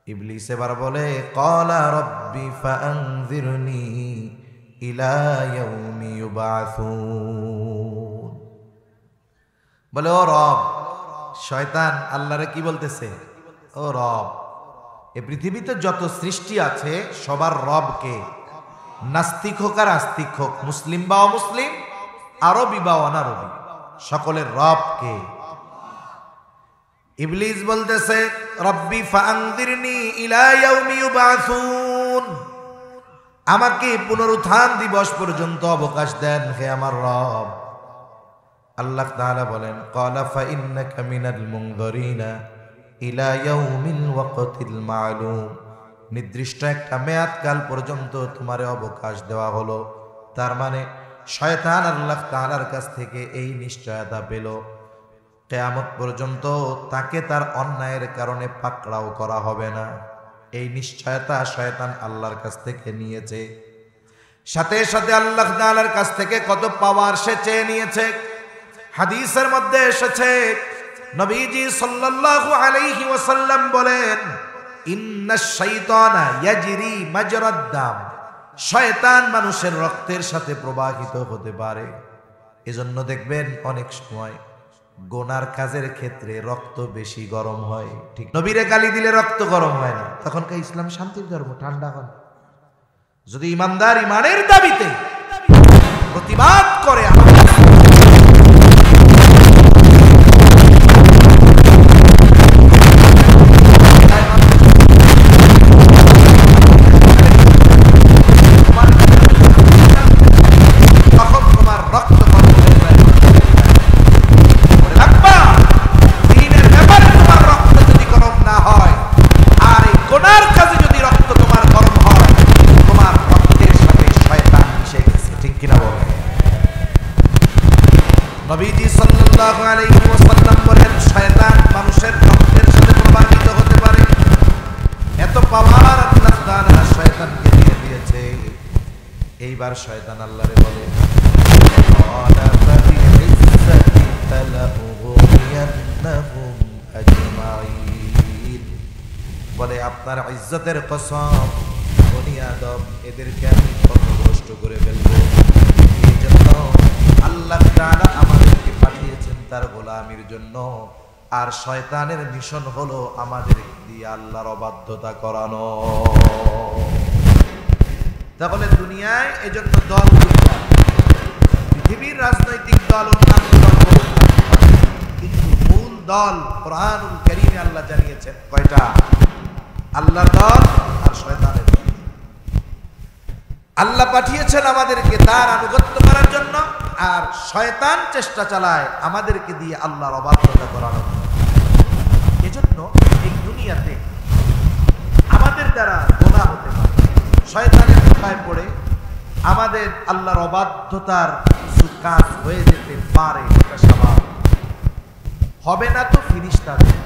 ইবলিস এবার বলে ক্বালা রাব্বি ফাআনযিরনি ইলা ইয়াউমি ইউবাসুন। বলে ও রব, শয়তান আল্লাহরে কি বলতেছে? ও রব, এই পৃথিবীতে যত সৃষ্টি আছে সবার রব কে? নাস্তিক হোক আর আস্তিক হোক, মুসলিম বা অমুসলিম, আরবি বা অনারবি, সকলের রব কে? ইবলিস বলতেছে রব্বি ফাআনযিরনি ইলা ইয়াউমি ইউবাসুন, আমাকে পুনরুত্থান দিবস পর্যন্ত অবকাশ দেন হে আমার রব। আল্লাহ তাআলা বলেন ক্বালা ফাইন্নাকা মিনাল মুনযিরিনা ইলা ইয়াউমিল ওয়াক্তিল মা'লুম, নির্দিষ্ট একটা মেয়াদকাল পর্যন্ত তোমারে অবকাশ দেওয়া হলো। তার মানে শয়তান আল্লাহ তাআলার কাছ থেকে এই নিশ্চয়তা পেল কিয়ামত পর্যন্ত তাকে তার অন্যায়ের কারণে পাকড়াও করা হবে না। এই নিশ্চয়তা শয়তান আল্লাহর কাছ থেকে নিয়েছে। সাথে সাথে আল্লাহ তাআলার কাছ থেকে কত পাওয়ার সে চেয়ে নিয়েছে। হাদিসের মধ্যে এসেছে নবীজি সাল্লাল্লাহু আলাইহি ওয়াসাল্লাম বলেন ইন্নাশ শাইতানা ইয়াজরি মাজরাদ দাম শয়তান মানুষের রক্তের সাথে প্রবাহিত হতে পারে। এজন্য দেখবেন অনেক সময় গোনার কাজের ক্ষেত্রে রক্ত বেশি গরম হয়। ঠিক নবীরে গালি দিলে রক্ত গরম হয় না, তখনকার ইসলাম শান্তির ধর্ম, ঠান্ডা হয়। যদি ইমানদার ইমানের দাবিতে প্রতিবাদ করে নবীজি সাল্লাল্লাহু আলাইহি ওয়াসাল্লাম বলেন, শয়তান মানুষের রক্তের সাথে প্রবাহিত হতে পারে। এত পাওয়ার আল্লাহ তাআলা শয়তানকে দিয়ে দিয়েছে। এইবার শয়তান আল্লাহরে বলে, ক্বালা ফাবিইজ্জাতিকা লাউগওয়িয়ান্নাহুম আজমাইন, বলে আপনার ইজ্জতের কসম, বনি আদম এদেরকে আমি পথভ্রষ্ট করে ফেলবো। এই জন্য আল্লাহ তাআলা আমাদেরকে পাঠিয়েছেন তার গোলামির জন্য, আর শয়তানের মিশন হলো আমাদের দিয়ে আল্লাহর অবাধ্যতা করানো। তাহলে দুনিয়ায় এজন্য দল দুইটা, পৃথিবীর রাজনৈতিক দল অন্যান্য দল, কিন্তু মূল দল কোরআনুল কারীমে আল্লাহ জানিয়েছেন কয়টা? আল্লাহর দল আর শয়তানের দল। আল্লাহ পাঠিয়েছেন আমাদেরকে তার আনুগত্য করার জন্য, আর শয়তান চেষ্টা চালায় আমাদেরকে দিয়ে আল্লাহর অবাধ্যতা করানোর। এজন্য এই দুনিয়াতে আমাদের দ্বারা গুনাহ হতে পারে, শয়তানের ধোঁকায় পড়ে আমাদের আল্লাহর অবাধ্যতার কিছু কাজ হয়ে যেতে পারে, এটা স্বাভাবিক। হবে না তো ফিরিস্তাদের,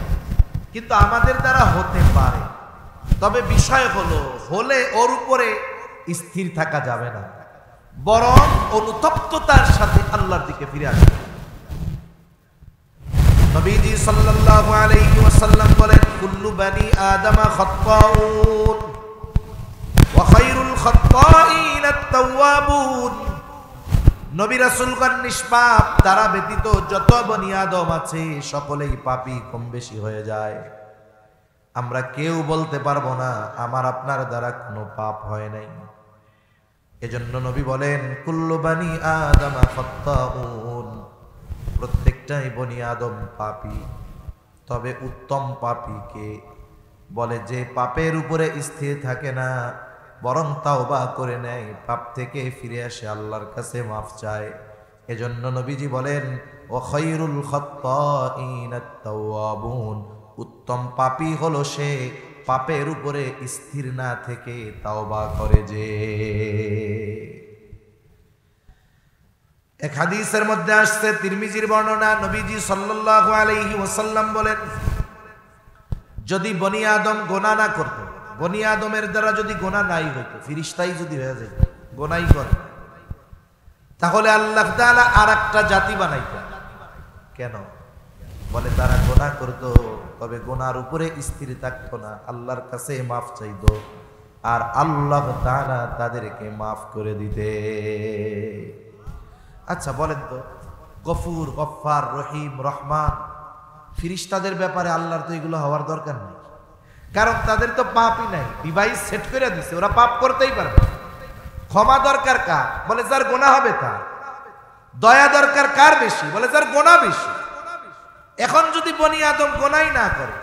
কিন্তু আমাদের দ্বারা হতে পারে। তবে বিষয় হলে ওর উপরে স্থির থাকা যাবে না, বরং অনুতপ্ততার সাথে আল্লাহর দিকে ফিরে আসবে। নবীজি সাল্লাল্লাহু আলাইহি ওয়াসাল্লাম বলেন, কুল্লু বনি আদম খাত্তাউন ওয়া খায়রুল খাত্তাইন আত-তাওয়াবুন। নবী রাসূলগণ নিষ্পাপ, তারা ব্যতীত যত বনি আদম আছে সকলেই পাপী, কম বেশি হয়ে যায়। আমরা কেউ বলতে পারবো না আমার আপনার দ্বারা কোনো পাপ হয় নাই। এজন্য নবী বলেন, কুল্লু বনি আদম খাত্তাউন, প্রত্যেকটাই বনি আদম পাপী। তবে উত্তম পাপী কে? বলে যে পাপের উপরে স্থির থাকে না, বরং তাওবা করে নেয়, পাপ থেকে ফিরে আসে, আল্লাহর কাছে মাফ চায়। এজন্য নবীজি বলেন, ওয়া খায়রুল খাত্তাইন আত-তাওয়াবুন, উত্তম পাপী হলো সে পাপের উপরে স্থির না থেকে তাওবা করে। যে এক হাদিসের মধ্যে আসছে, তিরমিজির বর্ণনা, নবীজি সাল্লাল্লাহু আলাইহি ওয়াসাল্লাম বলেন, যদি বনি আদম গোনা না করত, বনি আদমের দ্বারা যদি গোনা নাই হইতো, ফিরিস্তাই যদি হয়ে যেত, গোনাই করে, তাহলে আল্লাহ তাআলা আরেকটা জাতি বানাইতেন। কেন? বলে তারা গোনা করত, তবে গোনার উপরে স্থির থাকতো না, আল্লাহর কাছে মাফ চাইতো, আর আল্লাহ তাআলা তাদেরকে মাফ করে দিতে। আচ্ছা বলেন তো, গফুর, গফফার, রহিম, রহমান, ফিরিস্তাদের ব্যাপারে আল্লাহর তো এগুলো হওয়ার দরকার নেই, কারণ তাদের তো পাপই নাই, ডিভাইস সেট করে দিছে, ওরা পাপ করতেই পারবে। ক্ষমা দরকার কার? বলে যার গোনা হবে তার। দয়া দরকার কার বেশি? বলে যার গোনা বেশি। এখন যদি বনি আদম গোনাই না করে,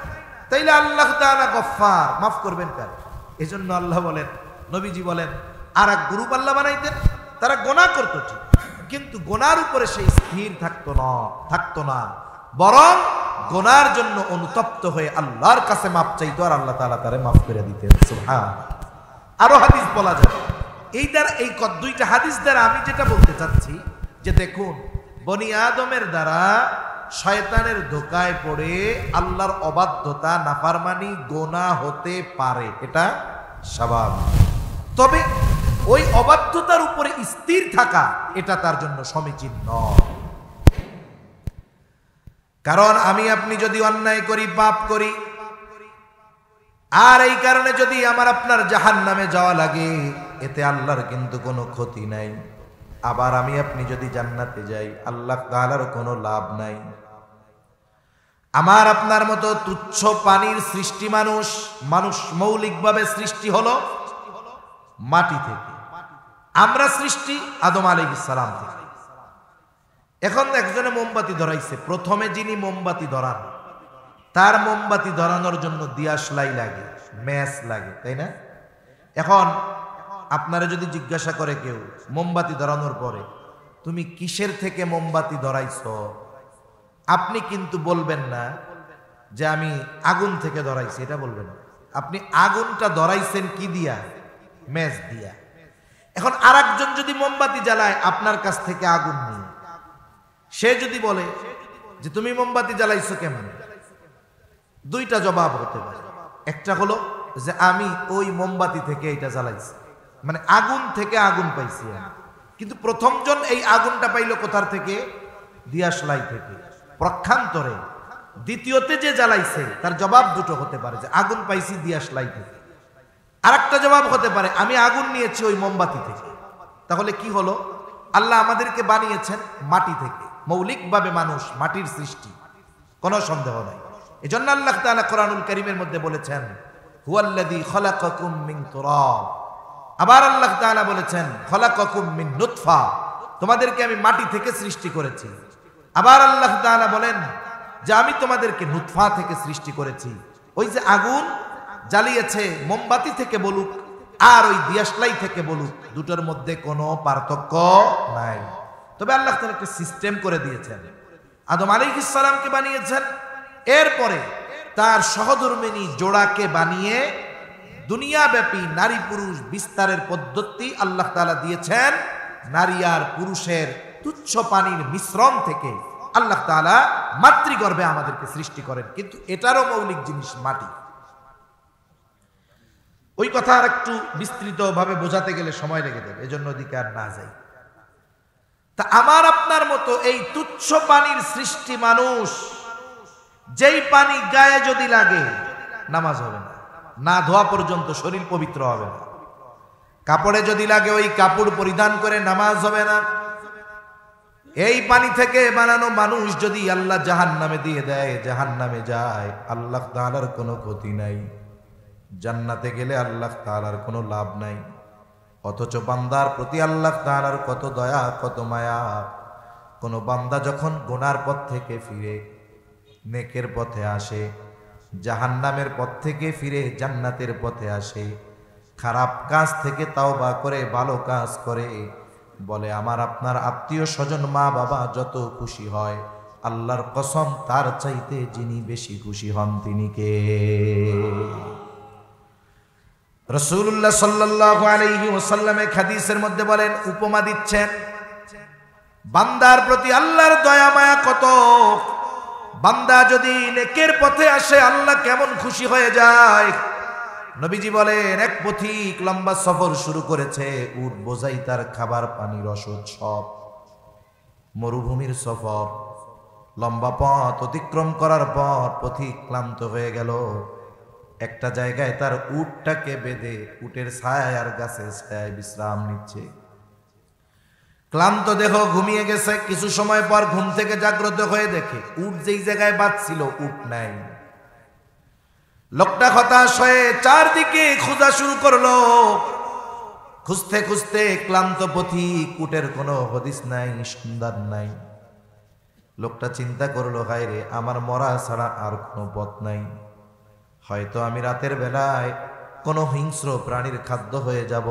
তাইলে আল্লাহ তাআলা গফফার, মাফ করবেন কার? এজন্য আল্লাহ বলেন, নবীজি বলেন, আর এক গ্রুপ আল্লাহ বানাইতেন, তারা গোনা করতো ঠিক, কিন্তু গোনার উপরে সেই স্থির থাকতো না, বরং গোনার জন্য অনুতপ্ত হয়ে আল্লাহর কাছে মাফ চাইতো, আর আল্লাহ তাআলা তারে মাফ করে দিতেন। সুবহান। আরো হাদিস বলা যায়। এই দুইটা হাদিস দ্বারা আমি যেটা বলতে চাচ্ছি, যে দেখুন, বনি আদমের দ্বারা শয়তানের ধোঁকায় পড়ে আল্লাহর অবাধ্যতা, নাফরমানি, গোনা হতে পারে, এটা স্বাভাবিক। তবে ওই অবাধ্যতার উপরে স্থির থাকা, এটা তার জন্য সমীচীন নয়। কারণ আমি আপনি যদি অন্যায় করি, পাপ করি, আর এই কারণে যদি আমার আপনার জাহান্নামে যাওয়া লাগে, এতে আল্লাহর কিন্তু কোনো ক্ষতি নাই। আবার আমি আপনি যদি জান্নাতে যাই, আল্লাহ তাআলার কোনো লাভ নাই। আমার আপনার মতো তুচ্ছ পানির সৃষ্টি মানুষ মৌলিকভাবে সৃষ্টি হলো মাটি থেকে, আমরা সৃষ্টি আদম আলাইহিস সালাম থেকে। এখন একজনে মোমবাতি ধরাইছে, প্রথমে যিনি মোমবাতি ধরান তার মোমবাতি ধরানোর জন্য দিয়াশলাই লাগে, ম্যাচ লাগে, তাই না? এখন আপনারা যদি জিজ্ঞাসা করে কেউ মোমবাতি ধরানোর পরে তুমি কিসের থেকে মোমবাতি ধরাইছ, আপনি কিন্তু বলবেন না যে আমি আগুন থেকে ধরাইছি, এটা বলবেন না। আপনি আগুনটা ধরাইছেন কি দিয়া? ম্যাচ দিয়া। এখন আরেকজন যদি মোমবাতি জ্বালায় আপনার কাছ থেকে আগুন নিয়ে, সে যদি বলে যে তুমি মোমবাতি জ্বালাইছো কেমন, দুইটা জবাব হতে পারে। একটা হলো যে আমি ওই মোমবাতি থেকে এটা জ্বালাইছি, মানে আগুন থেকে আগুন পাইছি আমি। কিন্তু প্রথমজন এই আগুনটা পাইল কোথার থেকে? দিয়াশলাই থেকে, প্রক্ষান্তরে। দ্বিতীয়তে যে জ্বালাইছে তার জবাব দুটো হতে পারে, যে আগুন পাইছি দিয়াশলাই থেকে। আরেকটা জবাব হতে পারে আমি আগুন নিয়েছি ওই মোমবাতি থেকে। তাহলে কি হলো? আল্লাহ আমাদেরকে বানিয়েছেন মাটি থেকে, মৌলিকভাবে মানুষ মাটির সৃষ্টি, কোনো সন্দেহ নাই। এজন্য আল্লাহ তাআলা কোরআনুল কারীমের মধ্যে বলেছেন হুয়াল্লাযী খালাকাকুম মিন তুরাব। আবার আল্লাহ তাআলা বলেছেন খালাকাকুম মিন নুতফা, তোমাদেরকে আমি মাটি থেকে সৃষ্টি করেছি। আবার আল্লাহ তাআলা বলেন যে আমি তোমাদেরকে নুতফা থেকে সৃষ্টি করেছি। ওই যে আগুন জ্বালিয়েছে মোমবাতি থেকে বলুক আর ওই দিয়াশলাই থেকে বলুক, দুটোর মধ্যে কোনো পার্থক্য নাই। তবে আল্লাহ তাআলা একটা সিস্টেম করে দিয়েছেন। আদম আলাইহিস সালামকে বানিয়েছেন, এরপরে তার সহধর্মিণী জোড়াকে বানিয়ে দুনিয়াব্যাপী নারী পুরুষ বিস্তারের পদ্ধতি আল্লাহ তাআলা দিয়েছেন। নারী আর পুরুষের তুচ্ছ পানির মিশ্রণ থেকে আল্লাহ তাআলা মাতৃগর্ভে আমাদেরকে সৃষ্টি করেন, কিন্তু এটারও মৌলিক জিনিস মাটি। ওই কথা আর একটু বিস্তৃতভাবে বোঝাতে গেলে সময় লেগে যাবে, এজন্য ওদিকে আর না যাই। তা আমার আপনার মতো এই তুচ্ছ পানির সৃষ্টি মানুষ, যেই পানি গায়ে যদি লাগে নামাজ হবে না, না ধোয়া পর্যন্ত শরীর পবিত্র হবে না। কাপড়ে যদি লাগে ওই কাপড় পরিধান করে নামাজ হবে না। এই পানি থেকে বানানো মানুষ যদি আল্লাহ জাহান্নামে দিয়ে দেয়, জাহান্নামে যায়, আল্লাহ তাআলার কোনো ক্ষতি নাই। জান্নাতে গেলে আল্লাহ তাআলার কোনো লাভ নাই। অথচ বান্দার প্রতি আল্লাহ তাআলার কত দয়া, কত মায়া। কোন বান্দা যখন গুনার পথ থেকে ফিরে নেকের পথে আসে, জাহান্নামের পথ থেকে ফিরে জান্নাতের পথে আসে, খারাপ কাজ থেকে তাওবা করে ভালো কাজ করে, বলে আমার আপনার আত্মীয় স্বজন মা বাবা যত খুশি হয়, আল্লাহর কসম তার চাইতে যিনি বেশি খুশি হন তিনি কে? রাসূলুল্লাহ সাল্লাল্লাহু আলাইহি ওয়াসাল্লাম এক হাদিসের মধ্যে বলেন, উপমা দিচ্ছেন বান্দার প্রতি আল্লাহর দয়া মায়া কত। বান্দা যদি নেকের পথে আসে আল্লাহ কেমন খুশি হয়ে যায়। নবীজি বলেন, এক পথিক লম্বা সফর শুরু করেছে, উট বোঝাই তার খাবার পানি রসদ সব। মরুভূমির সফর, লম্বা পথ অতিক্রম করার পর পথিক ক্লান্ত হয়ে গেল। একটা জায়গায় তার উটটাকে বেঁধে উটের ছায়ায় আর গাছের ছায়ায় বিশ্রাম নিচ্ছে। ক্লান্ত দেহ ঘুমিয়ে গেছে। কিছু সময় পর ঘুম থেকে জাগ্রত হয়ে দেখে উট যেই জায়গায় বাঁধছিল উট নাই। লোকটা হতাশ হয়ে চারদিকে খোঁজা শুরু করলো। খুঁজতে খুঁজতে ক্লান্ত পথিক, উটের কোনো হদিস নাই, সন্ধান নাই। লোকটা চিন্তা করলো, হায় রে, আমার মরা ছাড়া আর কোনো পথ নাই। হয়তো আমি রাতের বেলায় কোনো হিংস্র প্রাণীর খাদ্য হয়ে যাব,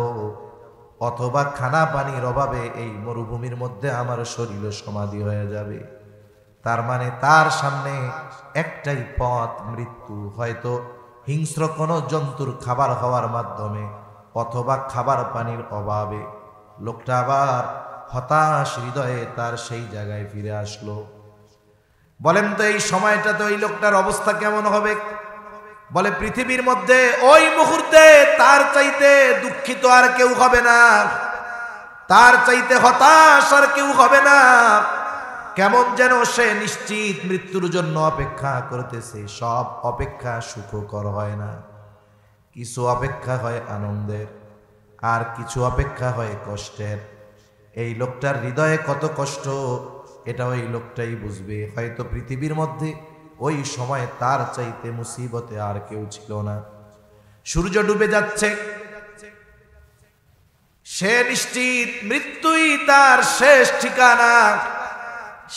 অথবা খানা পানির অভাবে এই মরুভূমির মধ্যে আমার শরীর সমাধি হয়ে যাবে। তার মানে তার সামনে একটাই পথ, মৃত্যু। হয়তো হিংস্র কোনো জন্তুর খাবার হওয়ার মাধ্যমে অথবা খাবার পানির অভাবে। লোকটা আবার হতাশ হৃদয়ে তার সেই জায়গায় ফিরে আসলো। বলেন তো এই সময়টাতে ওই লোকটার অবস্থা কেমন হবে? বলে, পৃথিবীর মধ্যে ওই মুহূর্তে তার চাইতে দুঃখিত আর কেউ হবে না, তার চাইতে হতাশ আর কেউ হবে না। কেমন যেন সে নিশ্চিত মৃত্যুর জন্য অপেক্ষা করতেছে। সব অপেক্ষা সুখকর হয় না, কিছু অপেক্ষা হয় আনন্দের। আর কিছু অপেক্ষা হয় কষ্টের। এই লোকটার হৃদয়ে কত কষ্ট এটা ওই লোকটাই বুঝবে। হয়তো পৃথিবীর মধ্যে ওই সময় তার চাইতে মুসিবতে আর কেউ ছিল না। সূর্য ডুবে যাচ্ছে, সে নিশ্চিত মৃত্যুই তার শেষ ঠিকানা।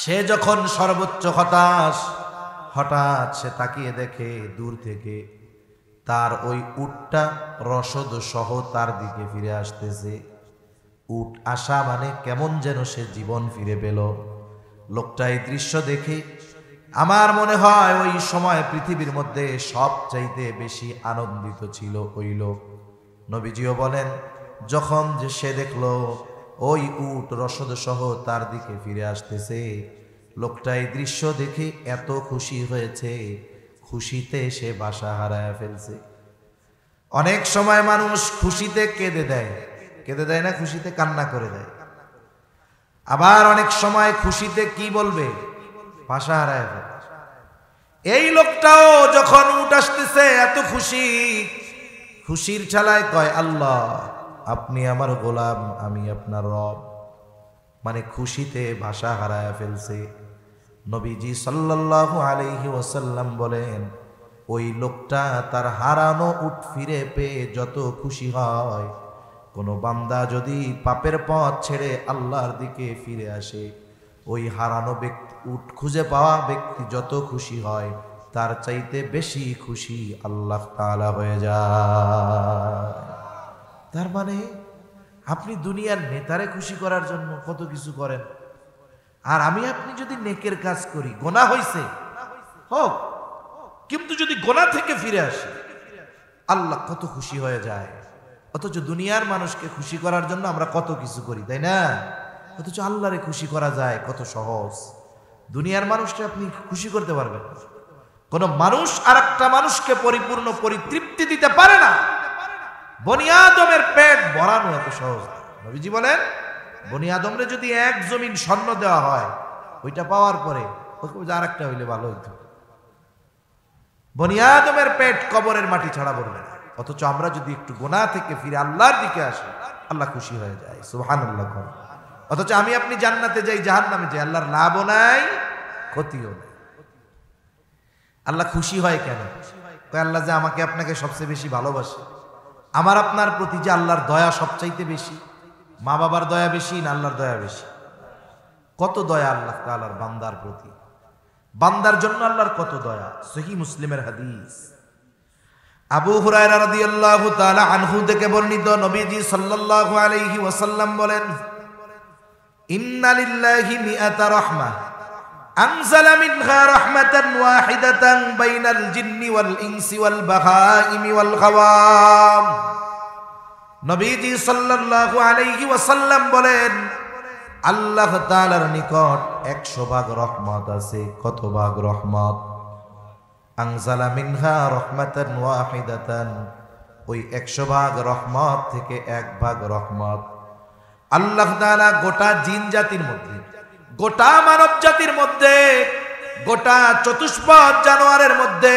সে যখন সর্বোচ্চ হতাশ, হঠাৎ সে তাকিয়ে দেখে দূর থেকে তার ওই উটটা রসদ সহ তার দিকে ফিরে আসতেছে। উট আসা মানে কেমন যেন সে জীবন ফিরে পেল। লোকটা এই দৃশ্য দেখে আমার মনে হয় ওই সময় পৃথিবীর মধ্যে সবচাইতে বেশি আনন্দিত ছিল ওই লোক। নবীজিও বলেন, যখন যে সে দেখলো ওই উট রসদ সহ তার দিকে ফিরে আসতেছে, লোকটা এই দৃশ্য দেখে এত খুশি হয়েছে, খুশিতে সে বাসা হারায় ফেলছে। অনেক সময় মানুষ খুশিতে কেঁদে দেয়, কেঁদে দেয় না, খুশিতে কান্না করে দেয়। আবার অনেক সময় খুশিতে কি বলবে, বাসা হারায় ফেলে। এই লোকটাও যখন উট আসতেছে এত খুশি, খুশির ঠেলায় কয়, আল্লাহ আপনি আমার গোলাম, আমি আপনার রব। মানে খুশিতে ভাষা হারায় ফেলছে। নবীজি সাল্লাল্লাহু আলাইহি ওয়াসাল্লাম বলেন, ওই লোকটা তার হারানো উট ফিরে পেয়ে যত খুশি হয়, কোনো বান্দা যদি পাপের পথ ছেড়ে আল্লাহর দিকে ফিরে আসে, ওই হারানো ব্যক্তি, উট খুঁজে পাওয়া ব্যক্তি যত খুশি হয়, তার চাইতে বেশি খুশি আল্লাহ তাআলা হয়ে যায়। তার মানে আপনি দুনিয়ার নেতারে খুশি করার জন্য কত কিছু করেন, আর আমি আপনি যদি নেকের কাজ করি, গোনা হইছে হোক, কিন্তু যদি গোনা থেকে ফিরে আসি, আল্লাহ কত খুশি হয়ে যায়। অথচ দুনিয়ার মানুষকে খুশি করার জন্য আমরা কত কিছু করি, তাই না? অথচ আল্লাহরে খুশি করা যায় কত সহজ। দুনিয়ার মানুষকে আপনি খুশি করতে পারবেন না। কোন মানুষ আর একটা মানুষকে পরিপূর্ণ পরিতৃপ্তি দিতে পারে না। বনি আদমের পেট ভরানো এত সহজ। নবীজি বলেন, বনি আদমরে যদি এক জমিন স্বর্ণ দেওয়া হয়, ওইটা পাওয়ার পরে আর একটা হইলে ভালো হইতো। বনি আদমের পেট কবরের মাটি ছাড়া পড়বে না। অথচ আমরা যদি একটু গুনাহ থেকে ফিরে আল্লাহর দিকে আসি, আল্লাহ খুশি হয়ে যায়। সুবহানাল্লাহ। অথচ আমি আপনি জান্নাতে যাই, জাহান্নামে যাই, আল্লাহর লাভও নাই, ক্ষতিও নাই। আল্লাহ খুশি হয় কেন? আল্লাহ যে আমাকে আপনাকে সবচেয়ে বেশি ভালোবাসে, আমার আপনার প্রতি যে আল্লাহর দয়া সবচাইতে বেশি। মা বাবার দয়া বেশি না আল্লাহর দয়া বেশি? কত দয়া আল্লাহ তাআলার বান্দার প্রতি। বান্দার জন্য আল্লাহর কত দয়া। সহিহ মুসলিমের হাদিস, আবু হুরায়রা রাদিয়াল্লাহু তাআলা আনহু থেকে বর্ণিত, নবীজি সাল্লাল্লাহু আলাইহি ওয়াসাল্লাম বলেন, ইন্না লিল্লাহি মিআতা রাহমাহ আনজালা মিনহা রাহমাতান ওয়াহিদাতান বাইনাল জিন্নি ওয়াল ইনসি ওয়াল বাহাইমি ওয়াল গাওয়াম। নবীজি সাল্লাল্লাহু আলাইহি ওয়াসাল্লাম বলেন, আল্লাহ তাআলার নিকট 100 ভাগ রহমত আছে। কত ভাগ রহমত? আনজালা মিনহা রাহমাতান ওয়াহিদাতান, ওই 100 ভাগ রহমত থেকে 1 ভাগ রহমত আল্লাহ তাআলা গোটা জিন জাতির মধ্যে, গোটা মানব জাতির মধ্যে, গোটা চতুষ্পদ জানোয়ারের মধ্যে,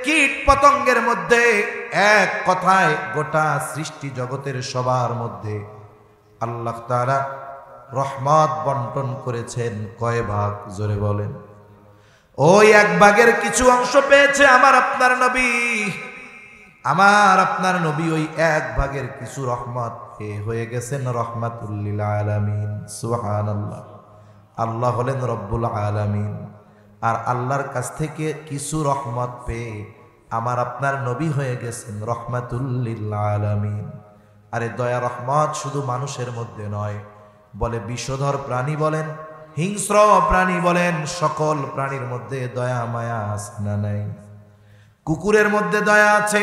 কীট পতঙ্গের মধ্যে, এক কথায় গোটা সৃষ্টি জগতের সবার মধ্যে আল্লাহ তাআলা রহমত বন্টন করেছেন। কয় ভাগ? জোরে বলেন। ওই 1 ভাগের কিছু অংশ পেয়েছে আমার আপনার নবী। আমার আপনার নবী ওই 1 ভাগের কিছু রহমত হয়ে গেছেন রহমাতুল লিল আলামিন। সুবহানাল্লাহ। আল্লাহ হলেন রব্বুল আলামিন, আর আল্লাহর কাছ থেকে কিছু রহমত পেয়ে আমার আপনার নবী হয়ে গেছেন রহমাতুল লিল আলামিন। আরে দয়া রহমত শুধু মানুষের মধ্যে নয়, বলে বিষধর প্রাণী বলেন, হিংস্র প্রাণী বলেন, সকল প্রাণীর মধ্যে দয়া মায়া আছে না নাই? কুকুরের মধ্যে দয়া আছে,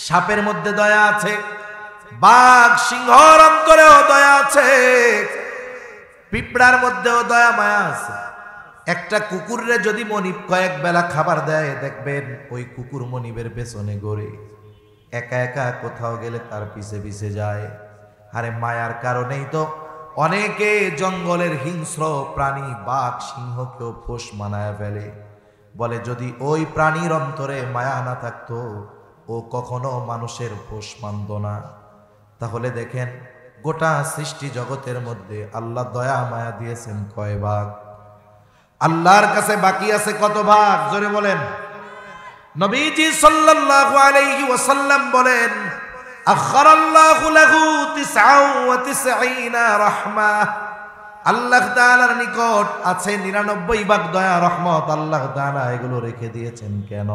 সাপের মধ্যে দয়া আছে, বাঘ সিংহর অন্তরেও দয়া আছে, পিঁপড়ার মধ্যেও দয়া মায়া আছে। একটা কুকুররে যদি মনিব কয়েক বেলা খাবার দেয়, দেখবেন ওই কুকুর মনিবের পেছনে ঘোরে, একা একা কোথাও গেলে তার পিছে পিছে যায়। আরে মায়ার কারণেই তো অনেকে জঙ্গলের হিংস্র প্রাণী বাঘ সিংহকেও পোষ মানায় ফেলে। বলে যদি ওই প্রাণীর অন্তরে মায়া না থাকতো, ও কখনো মানুষের পোষ মানত না। তাহলে দেখেন গোটা সৃষ্টি জগতের মধ্যে আল্লাহ দয়া মায়া দিয়েছেন কয় ভাগ? আল্লাহর কাছে বাকি আছে কত ভাগ? জোরে বলেন। নবীজি সাল্লাল্লাহু আলাইহি ওয়াসাল্লাম বলেন, আখারাল্লাহু লাহু 99 রাহমাহ। আল্লাহ তাআলার নিকট আছে 99 ভাগ দয়া রহমত। আল্লাহ তাআলা এগুলো রেখে দিয়েছেন কেন?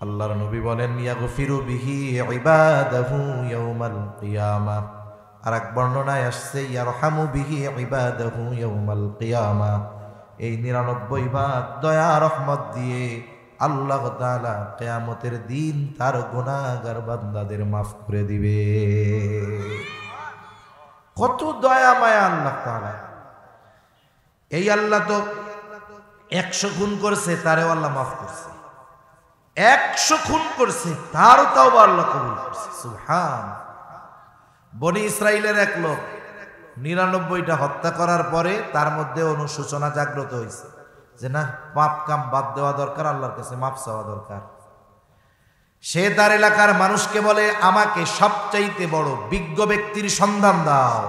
আল্লাহর নবী বলেন, ইয়াগফিরু বিহি ইবাদাহু ইয়াউমাল কিয়ামাহ। আর এক বর্ণনায় আসছে, ইয়ারহামু বিহি ইবাদাহু ইয়াউমাল কিয়ামাহ। এই 99 ভাগ দয়া রহমত দিয়ে আল্লাহ তাআলা কিয়ামতের দিন তার গুনাহগার বান্দাদের মাফ করে দিবে। কত দয়া মায়া আল্লাহ তাআলা! এই আল্লাহ তো 100 খুন করছে, তারেও আল্লাহ মাফ করছে। 100 খুন করছে, তারও তাওবা আল্লাহ কবুল করছে। সুবহান। বনি ইসরাইলের এক লোক 99টা হত্যা করার পরে তার মধ্যে অনুশোচনা জাগ্রত হয়েছে যে না, পাপ কাম বাদ দেওয়া দরকার, আল্লাহর কাছে মাফ চাওয়া দরকার। সে তার এলাকার মানুষকে বলে, আমাকে সবচাইতে বড় বিজ্ঞ ব্যক্তির সন্ধান দাও।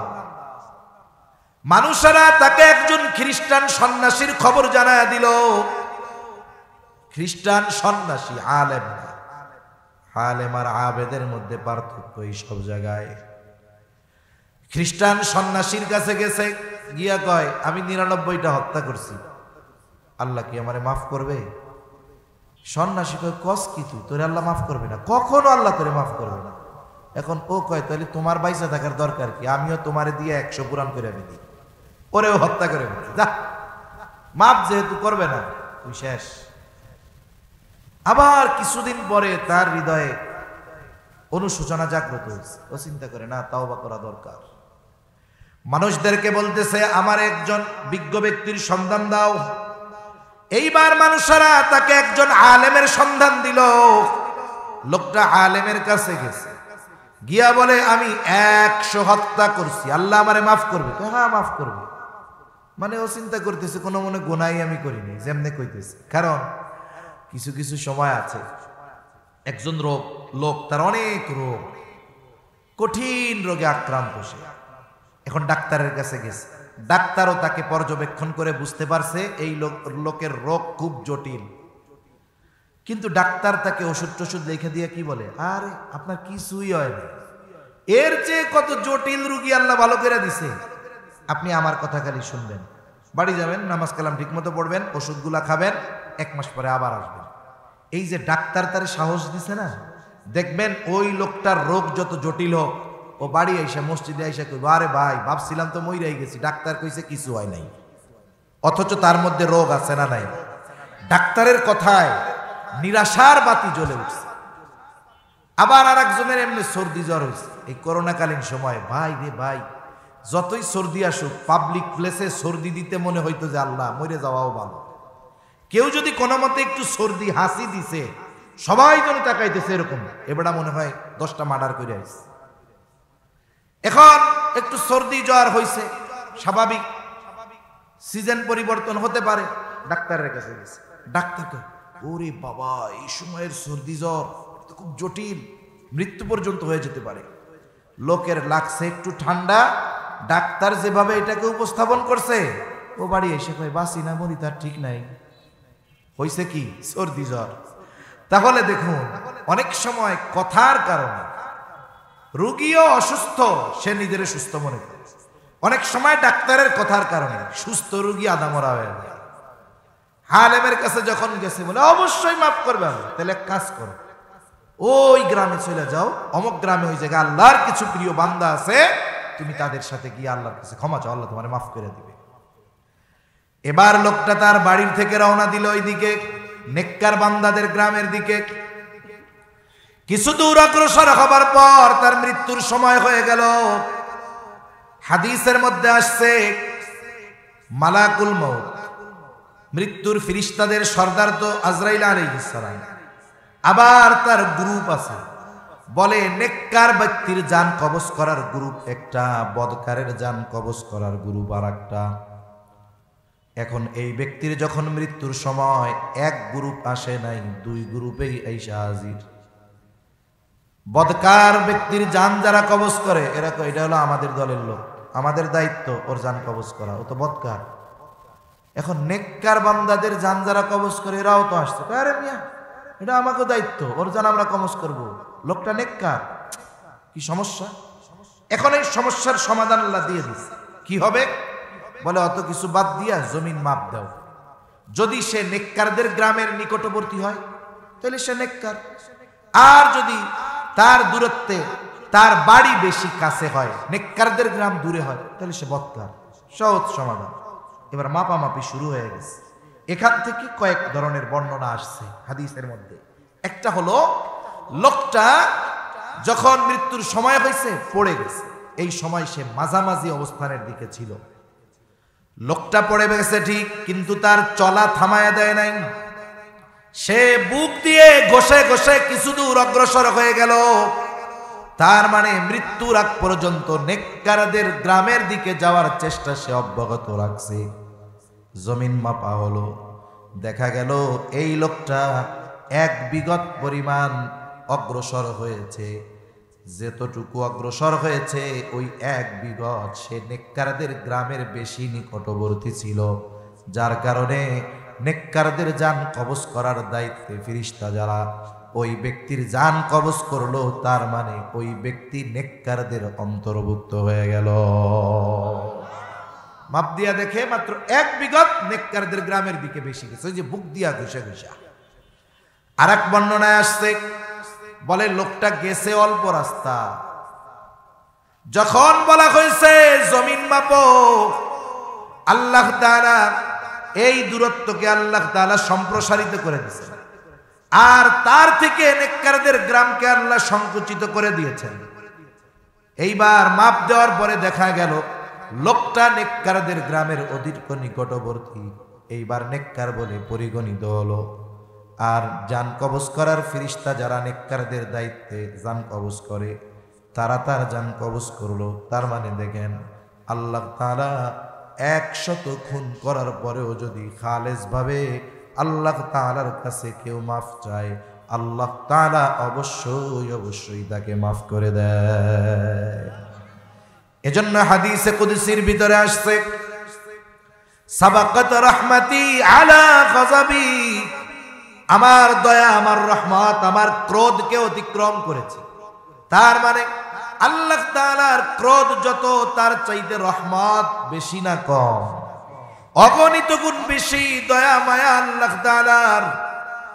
মানুষেরা তাকে একজন খ্রিস্টান সন্ন্যাসীর খবর জানায় দিল। খ্রিস্টান সন্ন্যাসী, আলেম না। আলেম আর আবেদের মধ্যে পার্থক্য এই সব জায়গায়। খ্রিস্টান সন্ন্যাসীর কাছে গেছে, গিয়া কয়, আমি 99টা হত্যা করছি, আল্লাহ কি আমারে মাফ করবে? সন্ন্যাসী কয়, কস কি তুই, তোরে আল্লাহ মাফ করবে না? কখনো আল্লাহ তোরে মাফ করবে না। এখন ও কয়, তাহলে তোমার বাইসা থাকার দরকার কি? আমিও তোমারে দিয়ে 100 পুরাণ করে ফেলি, ওরেও হত্যা করে ফেলি, যা, মাফ যেহেতু করবে না, তুই শেষ। আবার কিছুদিন পরে তার হৃদয়ে অনুশোচনা জাগ্রত হয়েছে। ও চিন্তা করে, না, তাওবা করা দরকার। মানুষদেরকে বলতেছে, আমার একজন বিজ্ঞ ব্যক্তির সন্ধান দাও। এইবার মানুষেরা তাকে একজন আলেমের সন্ধান দিল। লোকটা আলেমের কাছে গেছে, গিয়া বলে, আমি 100 হত্যা করছি, আল্লাহ আমারে মাফ করবে? হ্যাঁ, মাফ করবে। মানে ও চিন্তা করতেছে কোনো মনে গুনাই আমি করিনি, যেমনে কইতেছে। কারণ কিছু কিছু সময় আছে, একজন লোক তার অনেক রোগ, কঠিন রোগে আক্রান্ত সে। এখন ডাক্তারের কাছে গেছে, ডাক্তারও তাকে পর্যবেক্ষণ করে বুঝতে পারছে এই লোকের রোগ খুব জটিল। কিন্তু ডাক্তার তাকে ওষুধ টষুধ লিখে দিয়ে কি বলে, আরে আপনার কিছুই হয় না, এর চেয়ে কত জটিল রোগী আল্লাহ ভালো করে দিছে, আপনি আমার কথা খালি শুনবেন, বাড়ি যাবেন, নামাজ কালাম ঠিক মতো পড়বেন, ওষুধগুলা খাবেন, 1 মাস পরে আবার আসবেন। এই যে ডাক্তার তার সাহস দিছে না, দেখবেন ওই লোকটার রোগ যত জটিল হোক, ও বাড়ি আইসা মসজিদে আইসা কইব, আরে ভাই, ভাবছিলাম তো মইরাই গেছি, ডাক্তার কইছে কিছু হয় নাই, অথচ তার মধ্যে রোগ আছে না নাই। ডাক্তারের কথায় নিরাশার বাতি জ্বলে উঠছে। আবার আর একজনের এমনি সর্দি জ্বর হয়েছে এই করোনাকালীন সময়। ভাই রে ভাই, যতই সর্দি আসুক, পাবলিক প্লেসে সর্দি দিতে মনে হইতো যে আল্লাহ, মরে যাওয়াও ভালো। কেউ যদি কোনো মতে একটু সর্দি হাসি দিছে, সবাই যেন তাকাইতেছে এরকম, এবারটা মনে হয় 10টা মার্ডার করে আসছে। এখন একটু সর্দি জ্বর হয়েছে, স্বাভাবিক, সিজন পরিবর্তন হতে পারে। ডাক্তারের কাছে গেছে, ডাক্তারকে, ওরে বাবা, এই সময়ের সর্দি জ্বর খুব জটিল, মৃত্যু পর্যন্ত হয়ে যেতে পারে। লোকের লাগছে একটু ঠান্ডা, ডাক্তার যেভাবে এটাকে উপস্থাপন করছে, ও বাড়ি এসে কয়, বাঁচি না মরি তার ঠিক নাই, হয়েছে কি সর্দি জ্বর। তাহলে দেখুন, অনেক সময় কথার কারণে রোগীও অসুস্থ, সে নিজের সুস্থ মনে করে। অনেক সময় ডাক্তারের কথার কারণে সুস্থ রোগী আদামরা হয়ে যায়। আলেমের কাছে যখন গেছে, বলে অবশ্যই মাফ করবে আল্লাহ। তাহলে এক কাজ করো, ওই গ্রামে চলে যাও, অমুক গ্রামে ওই জায়গায় আল্লাহর কিছু প্রিয় বান্দা আছে, তুমি তাদের সাথে গিয়ে আল্লাহর কাছে ক্ষমা চাও, আল্লাহ তোমার মাফ করে দিবে। এবার লোকটা তার বাড়ির থেকে রওনা দিল ওইদিকে, নেককার বান্দাদের গ্রামের দিকে। কিছু দূর অগ্রসর হবার পর তার মৃত্যুর সময় হয়ে গেল। হাদিসের মধ্যে আসছে, মালাকুল মউত, মৃত্যুর ফেরেশতাদের সর্দার তো আজরাইল আলাইহিস সালাম। আবার তার গ্রুপ আছে, বলে নেককার ব্যক্তির জান কবজ করার গ্রুপ একটা, বদকারের জান কবজ করার গ্রুপ আর একটা। এখন এই ব্যক্তির যখন মৃত্যুর সময়, এক গ্রুপ আসে নাই, 2 গ্রুপেই আইসা হাজির। বদকার ব্যক্তির জান যারা কবজ করে এরা এটা হলো আমাদের দলের লোক, আমাদের দায়িত্ব ওর জান কবজ করা, ও তো বদকার। এখন নেককার বান্দাদের জান যারা কবজ করে এরাও তো আসছে, আরে মিয়া এটা আমাকে দায়িত্ব, ওর জান আমরা কবজ করব, লোকটা নেককার, কি সমস্যা? এখন এই সমস্যার সমাধান আল্লাহ দিয়ে দিচ্ছে। কি হবে? বলে অত কিছু বাদ দিয়া জমিন মাপ দাও। যদি সে নেককারদের গ্রামের নিকটবর্তী হয় তাহলে সে নেককার, আর যদি তার দূরত্বে তার বাড়ি বেশি কাছে হয়, নেককারদের গ্রাম দূরে হয়, তাহলে সে বদকার। সহজ সমাধান। এবার মাপামাপি শুরু হয়ে গেছে। এখান থেকে কয়েক ধরনের বর্ণনা আসছে হাদিসের মধ্যে। একটা হলো লোকটা যখন মৃত্যুর সময় হয়েছে পড়ে গেছে, এই সময় সে মাঝামাঝি অবস্থানের দিকে ছিল। লোকটা পড়ে গেছে ঠিক, কিন্তু তার চলা থামায়া দেয় নাই। সে বুক দিয়ে ঘষে ঘষে কিছু দূর অগ্রসর হয়ে গেল। তার মানে মৃত্যুর আগ পর্যন্ত নেককারদের গ্রামের দিকে যাওয়ার চেষ্টা সে অব্যাহত রাখছে। জমিন মাপা হলো, দেখা গেল এই লোকটা 1 বিঘত পরিমাণ অগ্রসর হয়েছে। যেতটুকু অগ্রসর হয়েছে ওই 1 বিঘত সে নেককারদের গ্রামের বেশি নিকটবর্তী ছিল, যার কারণে নেককারদের জান কবজ করার দায়িত্বে ফেরেশতা যারা ওই ব্যক্তির জান কবজ করলো, তার মানে ওই ব্যক্তি নেককারদের অন্তর্ভুক্ত হয়ে গেল। মাপ দিয়া দেখে মাত্র 1 বিঘত নেককারদের গ্রামের দিকে বেশি গেছে, ওই যে বুক দিয়া ঘুষে ঘুষা। আর এক বর্ণনায় আসছে, বলে লোকটা গেছে অল্প রাস্তা, যখন বলা হয়েছে জমিন মাপো, আল্লাহ তাআলা এই দূরত্বকে আল্লাহ তাআলা সম্প্রসারিত করে দিয়েছেন, আর তার থেকে নেককারদের গ্রামকে আল্লাহ সংকুচিত করে দিয়েছেন। এইবার মাপ দেওয়ার পরে দেখা গেল লোকটা নেককারদের গ্রামের অধিক নিকটবর্তী, এইবার নেককার বলে পরিগণিত হলো। আর জান কবজ করার ফেরেশতা যারা নেককারদের দায়িত্বে জান কবজ করে, তারা তার জান কবজ করলো। তার মানে দেখেন আল্লাহ তাআলা 100 খুন করার পরেও যদি খালেস ভাবে আল্লাহ তাআলার কাছে কেউ মাফ চায়, আল্লাহ তাআলা অবশ্যই তাকে মাফ করে দেয়। এজন্য হাদিসে কুদসির ভিতরে আসছে, সাবাকাত রাহমাতি আলা গযাবি, আমার দয়া, আমার রহমত আমার ক্রোধকে অতিক্রম করেছে। তার মানে আল্লাহ তাআলার ক্রোধ যত, তার চাইতে রহমত বেশি না কম, অগণিত গুণ বেশি দয়া মায়া আল্লাহ তাআলার।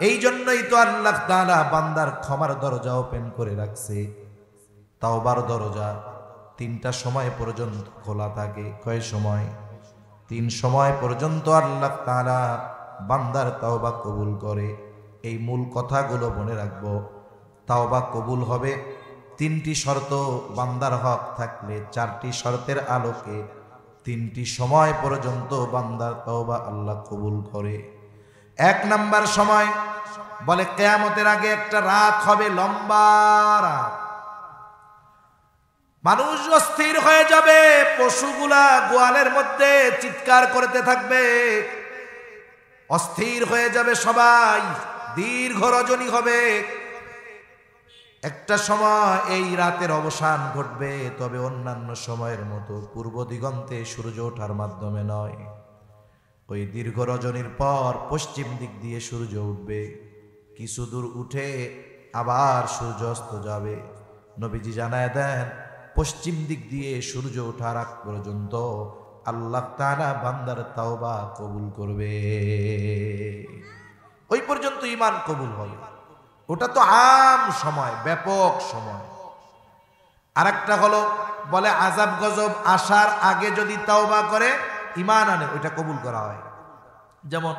এই জন্যই তো আল্লাহ তাআলা বান্দার ক্ষমার দরজা ওপেন করে রাখছে। তাওবার দরজা 3টা সময় পর্যন্ত খোলা থাকে। কয় সময়? 3 সময় পর্যন্ত আল্লাহ তাআলা বান্দার তাওবা কবুল করে। এই মূল কথাগুলো মনে রাখবো। তাওবা কবুল হবে 3টি শর্ত বান্দার হক থাকলে, 4টি শর্তের আলোকে 3টি সময় পর্যন্ত বান্দার তাওবা আল্লাহ কবুল করে। 1 নাম্বার সময় বলে কিয়ামতের আগে একটা রাত হবে, লম্বা রাত। মানুষ অস্থির হয়ে যাবে, পশুগুলা গোয়ালের মধ্যে চিৎকার করতে থাকবে, অস্থির হয়ে যাবে সবাই, দীর্ঘ রজনী হবে। একটা সময় এই রাতের অবসান ঘটবে, তবে অন্যান্য সময়ের মতো পূর্ব দিগন্তে সূর্য ওঠার মাধ্যমে নয়। ওই দীর্ঘ রজনীর পর পশ্চিম দিক দিয়ে সূর্য উঠবে, কিছু দূর উঠে আবার সূর্য অস্ত যাবে। নবীজি জানায় দেন, পশ্চিম দিক দিয়ে সূর্য ওঠার আগ পর্যন্ত আল্লাহ তাআলা বান্দার তাওবা কবুল করবে। ওই পর্যন্ত ঈমান কবুল হবে। ওটা তো আম সময়, ব্যাপক সময়। আরেকটা হলো বলে আযাব গজব আসার আগে যদি তাওবা করে, ঈমান আনে, ওইটা কবুল করা হয়। যেমন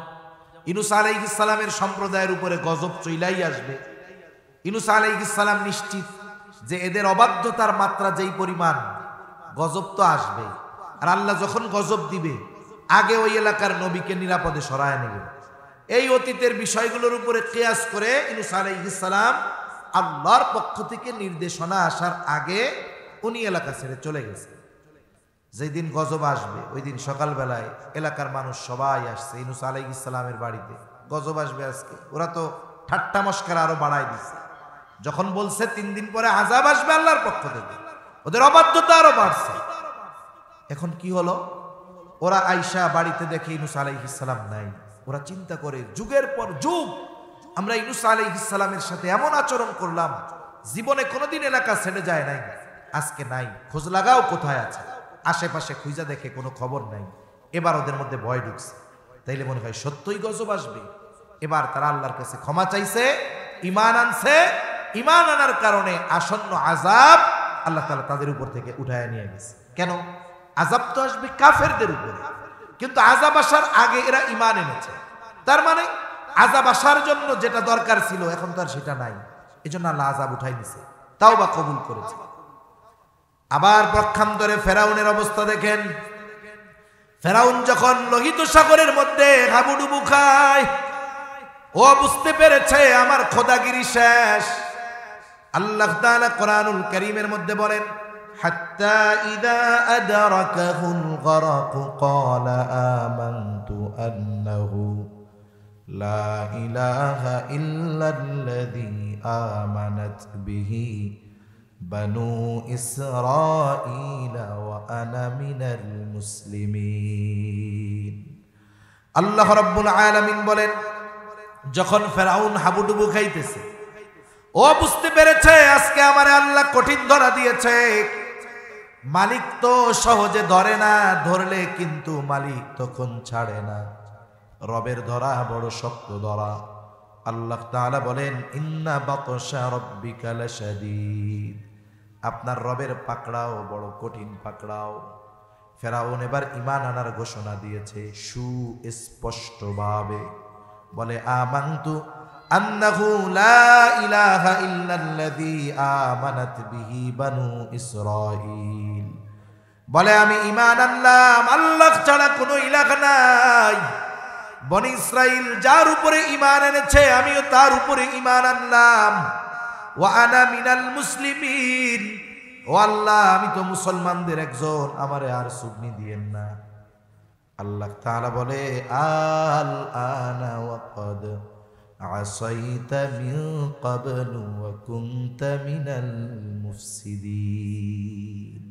ইউনূস আলাইহিস সালামের সম্প্রদায়ের উপরে গজব চইলাই আসবে। ইউনূস আলাইহিস সালাম নিশ্চিত যে এদের অবাধ্যতার মাত্রা যেই পরিমাণ, গজব তো আসবে। আর আল্লাহ যখন গজব দিবে, আগে ওই এলাকার নবীকে নিরাপদে সরায় নেবে। এই অতীতের বিষয়গুলোর উপরে কিয়াস করে ইউনূস আলাইহিস সালাম আল্লাহর পক্ষ থেকে নির্দেশনা আসার আগে উনি এলাকা ছেড়ে চলে গেছে। যেদিন গজব আসবে ওই দিন সকালবেলায় এলাকার মানুষ সবাই আসছে ইউনূস আলাইহিস সালামের বাড়িতে। গজব আসবে আজকে, ওরা তো ঠাট্টা মশকরা আরো বাড়ায় দিচ্ছে। যখন বলছে 3 দিন পরে আযাব আসবে আল্লাহর পক্ষ থেকে, ওদের অবাধ্যতা আরো বাড়ছে। এখন কি হলো, ওরা আয়েশা বাড়িতে দেখে ইউনূস আলাইহিস সালাম নাই। ওরা চিন্তা করে যুগের পর যুগ আমরা ইউনূস আলাইহিস সালামের সাথে এমন আচরণ করলাম, জীবনে কোনোদিন এলাকা ছেড়ে যায় নাই, আজকে নাই, খোঁজ লাগাও কোথায় আছে। আশেপাশে খুঁজা দেখে কোনো খবর নাই। এবার ওদের মধ্যে ভয় ঢুকছে, তাইলে মনে হয় সত্যই গজব আসবে। এবার তারা আল্লাহর কাছে ক্ষমা চাইছে, ঈমান আনছে। ঈমান আনার কারণে আসন্ন আযাব আল্লাহ তাআলা তাদের উপর থেকে উঠায় নিয়ে গেছে। কেন? আযাব তো আসবে কাফেরদের উপরে, কিন্তু আযাব আসার আগে এরা ঈমান এনেছে। তার মানে আযাব আসার জন্য যেটা দরকার ছিল এখন তো আর সেটা নাই, এজন্য আল্লাহ আযাব উঠাই দিয়েছে, তাওবা কবুল করেছে। আবার পক্ষান্তরে ফেরাউনের অবস্থা দেখেন। ফেরাউন যখন লোহিত সাগরের মধ্যে হাবুডুবু খায়, ও বুঝতে পেরেছে আমার খোদাগিরি শেষ। আল্লাহ তাআলা কোরআনুল কারীমের মধ্যে বলেন, হাত্তা ইযা আদরাকাহুল গরাক ক্বালা আমানতু আন্নাহু লা ইলাহা ইল্লাল্লাযী আমানাত বিহি বানু ইসরাঈল ওয়া আনা মিনাল মুসলিমিন। আল্লাহ রাব্বুল আলামিন বলেন, যখন ফেরাউন হাবুডুবু খাইতেছে, ও বুঝতে পেরেছে আজকে আমারে আল্লাহ কঠিন ধরা দিয়েছে। মালিক তো সহজে ধরে না, ধরলে কিন্তু মালিক তখন ছাড়ে না। রবের ধরা বড় শক্ত ধরা। আল্লাহ তাআলা বলেন, ইন্না বাতশা রাব্বিকা লাশাদীদ, আপনার রবের পাকড়াও বড় কঠিন পাকড়াও। ফেরাউন এবার ঈমান আনার ঘোষণা দিয়েছে সুস্পষ্টভাবে, বলে আমানতু আন্নাহু লা ইলাহা ইল্লাল্লাযী আমানাত বিহি বানু ইসরাঈল, বলে আমি ঈমান আনলাম আল্লাহ ছাড়া কোনো ইলাহ নাই। বনি ইসরাইল যার উপরে ঈমান এনেছে আমিও তার উপরে ঈমান আনলাম। ওয়া আনা মিনাল মুসলিমিন, ও আল্লাহ আমি তো মুসলমানদের একজন, আমারে আর সুবনি দিয়েন না। আল্লাহ তাআলা বলে, আল আনা ওয়া কদ আসাইতা মিন ক্বাবলু ওয়া কুনতা মিনাল মুফসিদিন।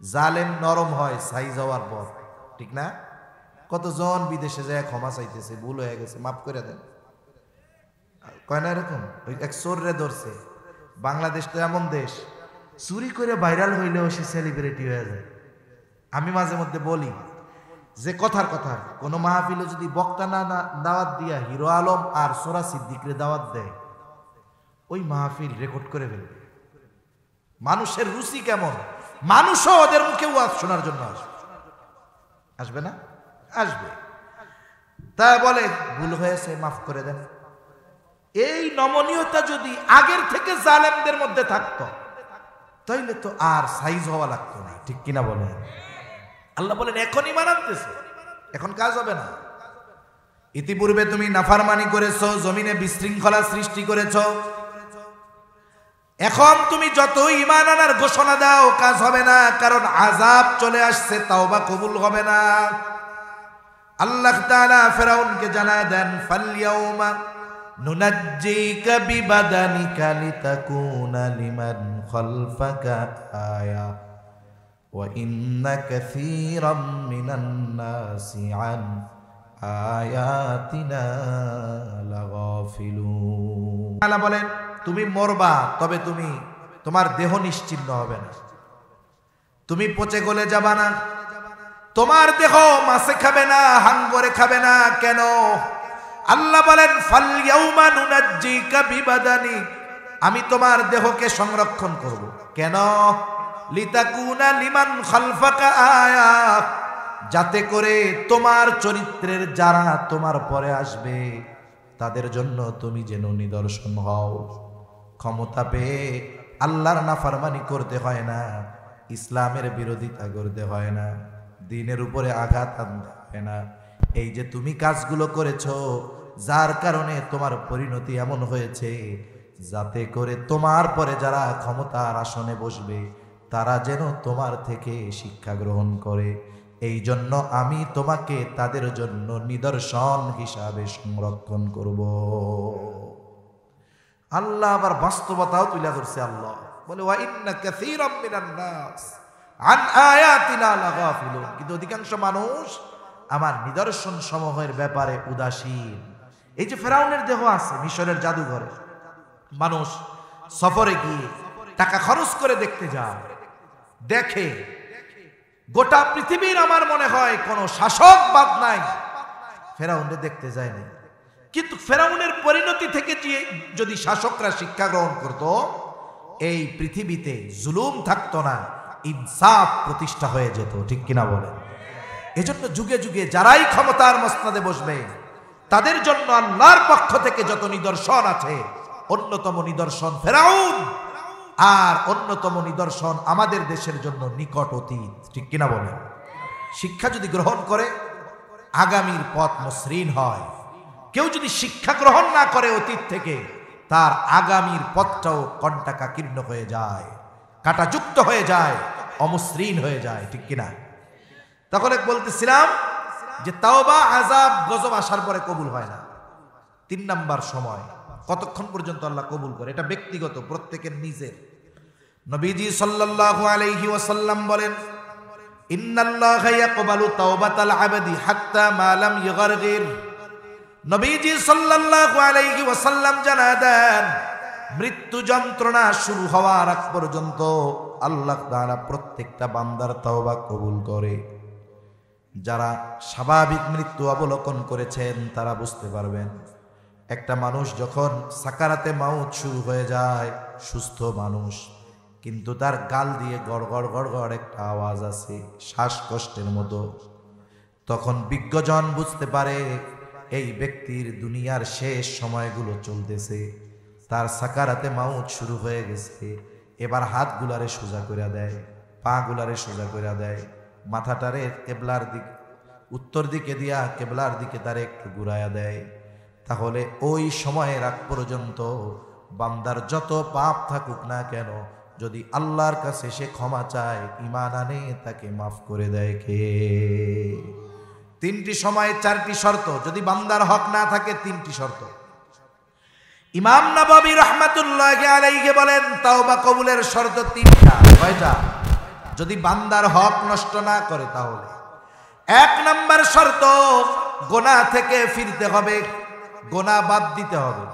জালেম নরম হয় ছাই যাওয়ার পর, ঠিক না? কতজন বিদেশে যায় ক্ষমা চাইতেছে, ভুল হয়ে গেছে মাফ করে দেন, কয় না এরকম? ওই এক চোররে ধরছে, বাংলাদেশ তো এমন দেশ, চুরি করে ভাইরাল হইলেও সে সেলিব্রিটি হয়ে যায়। আমি মাঝে মধ্যে বলি যে কথার কথা, কোনো মাহফিলে যদি বক্তা না দাওয়াত দিয়া হিরো আলম আর সোরা সিদ্দিকরে দাওয়াত দেয়, ওই মাহফিল রেকর্ড করে ফেলবে। মানুষের রুচি কেমন, মানুষও ওদের মুখে ওয়াজ শোনার জন্য আসবে, আসবে না? আসবে। তা বলে ভুল হয়েছে মাফ করে দেন। এই নমনীয়তা যদি আগের থেকে জালেমদের মধ্যে থাকতো, তাইলে তো আর সাইজ হওয়া লাগতো না, ঠিক কিনা বলেন? আল্লাহ বলেন এখনই মানাতেছে, এখন কাজ হবে না। ইতিপূর্বে তুমি নাফরমানি করেছো, জমিনে বিশৃঙ্খলা সৃষ্টি করেছো, এখন তুমি যত ঈমান আনার ঘোষণা দাও কাজ হবে না, কারণ আযাব চলে আসছে, তাওবা কবুল হবে না। আল্লাহ তাআলা ফেরাউনকে জানায় দেন, ফালইয়াউমা নুনাজ্জিকা বিবাদানিকা লিতাকুনা লিমান খালফাকা আয়া ওয়া ইন্না কাসীরাম মিনান নাসি আন আয়াতিনা লাগাফিলুন। আল্লাহ বলেন তুমি মরবা, তবে তোমার দেহ নিশ্চিহ্ন হবে না, তুমি পচে গলে যাবা না, তোমার দেহ মাছে খাবে না, হাঙ্গরে খাবে না। কেন? আল্লাহ বলেন ফালইয়াউমা নুনাজ্জিকা বিবাদানিক, আমি তোমার দেহকে সংরক্ষণ করব। কেন? লিতাকুনা লিমান খালফাকা আয়া, যাতে করে তোমার চরিত্রের যারা তোমার পরে আসবে তাদের জন্য তুমি যেন নিদর্শন হও। ক্ষমতা পেয়ে আল্লাহর নাফরমানি করতে হয় না, ইসলামের বিরোধিতা করতে হয় না, দ্বীনের উপরে আঘাত আনতে হয় না। এই যে তুমি কাজগুলো করেছো, যার কারণে তোমার পরিণতি এমন হয়েছে, যাতে করে তোমার পরে যারা ক্ষমতার আসনে বসবে তারা যেন তোমার থেকে শিক্ষা গ্রহণ করে। এই জন্য আমি তোমাকে তাদের জন্য নিদর্শন হিসাবে সংরক্ষণ করব। আল্লাহ আবার বাস্তবতাও তুলে ধরছে। আল্লাহ বলে ওয়া ইন্না কাসীরাম মিনান নাস আন আয়াতিনা লাগাফিলুন, কিন্তু অধিকাংশ মানুষ আমার নিদর্শন সমূহের ব্যাপারে উদাসীন। এই যে ফেরাউনের দেহ আছে মিশরের জাদুঘরে, মানুষ সফরে গিয়ে টাকা খরচ করে দেখতে যায়, দেখে গোটা পৃথিবীর আমার মনে হয় কোন শাসক বাদ নাই ফেরাউনকে দেখতে যায়নি। কিন্তু ফেরাউনের পরিণতি থেকে যদি শাসকরা শিক্ষা গ্রহণ করত, এই পৃথিবীতে জুলুম থাকতো না, ইনসাফ প্রতিষ্ঠা হয়ে যেত। ঠিক কিনা বলেন? এজন্য যুগে যুগে যারাই ক্ষমতার মসনদে বসবে তাদের জন্য আল্লাহর পক্ষ থেকে যত নিদর্শন আছে, অন্যতম নিদর্শন ফেরাউন, আর অন্যতম নিদর্শন আমাদের দেশের জন্য নিকট অতীত। ঠিক কিনা বলেন? শিক্ষা যদি গ্রহণ করে আগামীর পথ মসৃণ হয়। কেউ যদি শিক্ষা গ্রহণ না করে অতীত থেকে, তার আগামীর পথটাও কণ্টাকাকীর্ণ হয়ে যায়, কাঁটাযুক্ত হয়ে যায়, অমসৃণ হয়ে যায়। ঠিক কিনা? তখন বলতেছিলাম যে তাওবা, আযাব, গজব আসার পরে কবুল হয় না। 3 নাম্বার সময় কতক্ষণ পর্যন্ত আল্লাহ কবুল করে, এটা ব্যক্তিগত, প্রত্যেকের নিজের। নবীজি সাল্লাল্লাহু আলাইহি ওয়াসাল্লাম বলেন, ইন্নাল্লাহা ইয়াকবালু তাওবাতাল আবদি হাত্তা মা লাম ইগরগির। নবীজি সাল্লাল্লাহু আলাইহি ওয়াসাল্লাম জানায় দেন, মৃত্যু যন্ত্রণা শুরু হওয়ার আগ পর্যন্ত আল্লাহ তাআলা প্রত্যেকটা বান্দার তওবা কবুল করে। যারা স্বাভাবিক মৃত্যু অবলোকন করেছেন তারা বুঝতে পারবেন, একটা মানুষ যখন সাকারাতে মাউত শুরু হয়ে যায়, সুস্থ মানুষ, কিন্তু তার গাল দিয়ে গড়গড় গড়গড় একটা আওয়াজ আছে, শ্বাসকষ্টের মতো, তখন বিজ্ঞজন বুঝতে পারে এই ব্যক্তির দুনিয়ার শেষ সময়গুলো চলতেছে, তার সাকারাতে মাউত শুরু হয়ে গেছে। এবার হাতগুলারে সোজা করে দেয়, পা গুলারে সোজা করে দেয়, মাথাটারে কেবলার দিক, উত্তর দিকে দিয়া কেবলার দিকে তারে একটু ঘুরাইয়া দেয়। তাহলে ওই সময়ের আগ পর্যন্ত বান্দার যত পাপ থাকুক না কেন, যদি আল্লাহর কাছে সে ক্ষমা চায়, ঈমান আনে, তাকে মাফ করে দেয় কে? 3টি সময়ে 4টি শর্ত, যদি বান্দার হক না থাকে 3টি শর্ত। ইমাম নববী রাহমাতুল্লাহি আলাইহি বলেন তাওবা কবুলের শর্ত 3টা। কয়টা? যদি বান্দার হক নষ্ট না করে তাহলে। 1 নাম্বার শর্ত, গুনাহ থেকে ফিরতে হবে, গুনাহ বাদ দিতে হবে।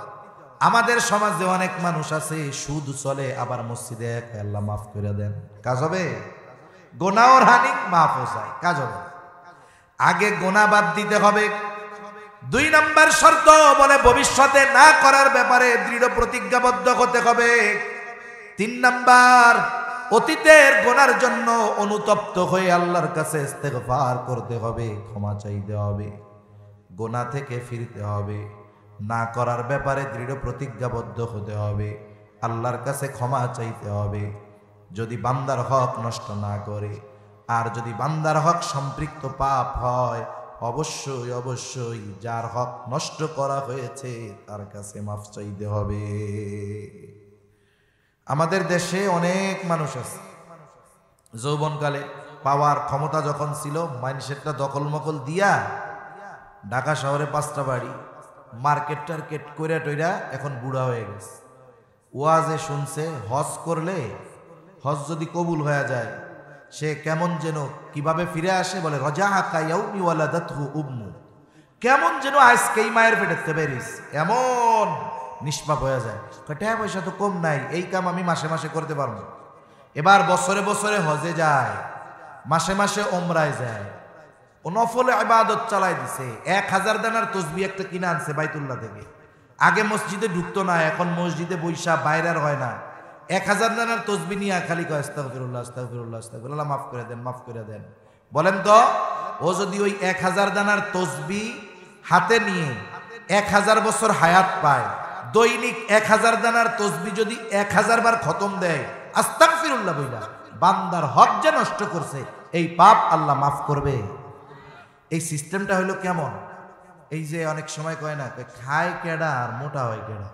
আমাদের সমাজে অনেক মানুষ আছে সুদ চলে, আবার মসজিদে আল্লাহ মাফ করে দেন, কাজ হবে? গুনাহর হানি মাফ হয়, কাজ হবে? আগে গুনাহ বাদ দিতে হবে। 2 নাম্বার শর্ত বলে ভবিষ্যতে না করার ব্যাপারে দৃঢ় প্রতিজ্ঞাবদ্ধ হতে হবে। 3 নাম্বার, অতীতের গুনার জন্য অনুতপ্ত হয়ে আল্লাহর কাছে ইস্তেগফার করতে হবে, ক্ষমা চাইতে হবে, গুনাহ থেকে ফিরতে হবে, না করার ব্যাপারে দৃঢ় প্রতিজ্ঞাবদ্ধ হতে হবে, আল্লাহর কাছে ক্ষমা চাইতে হবে, যদি বান্দার হক নষ্ট না করে। আর যদি বান্দার হক সম্পৃক্ত পাপ হয়, অবশ্যই অবশ্যই যার হক নষ্ট করা হয়েছে তার কাছে মাফ চাইতে হবে। আমাদের দেশে অনেক মানুষ আছে, যৌবনকালে পাওয়ার ক্ষমতা যখন ছিল, মাইনসেটটা দখল মকল দিয়া ঢাকা শহরে 5টা বাড়ি, মার্কেট টার্কেট কইরা টইরা এখন বুড়া হয়ে গেছে। ওয়াজে শুনছে হজ করলে, হজ যদি কবুল হয়ে যায়, সে কেমন যেন কিভাবে ফিরে আসে, বলে রাজাহা ইয়াউমি ওয়ালাদাতহু উম্মু, কেমন যেন আজকেই মায়ের পেটেতে বেরিস, এমন নিষ্পাপ হয়ে যায়। টাকা পয়সা তো কম নাই, এই কাম আমি মাসে মাসে করতে পারবো। এবার বছরে বছরে হজে যায়, মাসে মাসে ওমরায় যায়, ও নফলে ইবাদত চালাই দিছে। 1000 দানার তসবিহ একটা কিনে আনছে বাইতুল্লাহ থেকে। আগে মসজিদে ঢুকতো না, এখন মসজিদে বৈশা বাইরের হয় না, 1000 দানার তসবিহ নিয়ে খালি কয় আস্তাগফিরুল্লাহ আস্তাগফিরুল্লাহ আস্তাগফিরুল্লাহ, মাফ করে দেন মাফ করে দেন। বলেন তো, ও যদি ওই 1000 দানার তসবিহ হাতে নিয়ে 1000 বছর হায়াত পায়, দৈনিক 1000 দানার তসবিহ যদি 1000 বার খতম দেয়, আস্তাগফিরুল্লাহ বইলা, বান্দার হক যে নষ্ট করছে এই পাপ আল্লাহ মাফ করবে। এই সিস্টেমটা হলো কেমন? এই যে অনেক সময় কয় না, খায় কেডা আর মোটা হয় কেডা।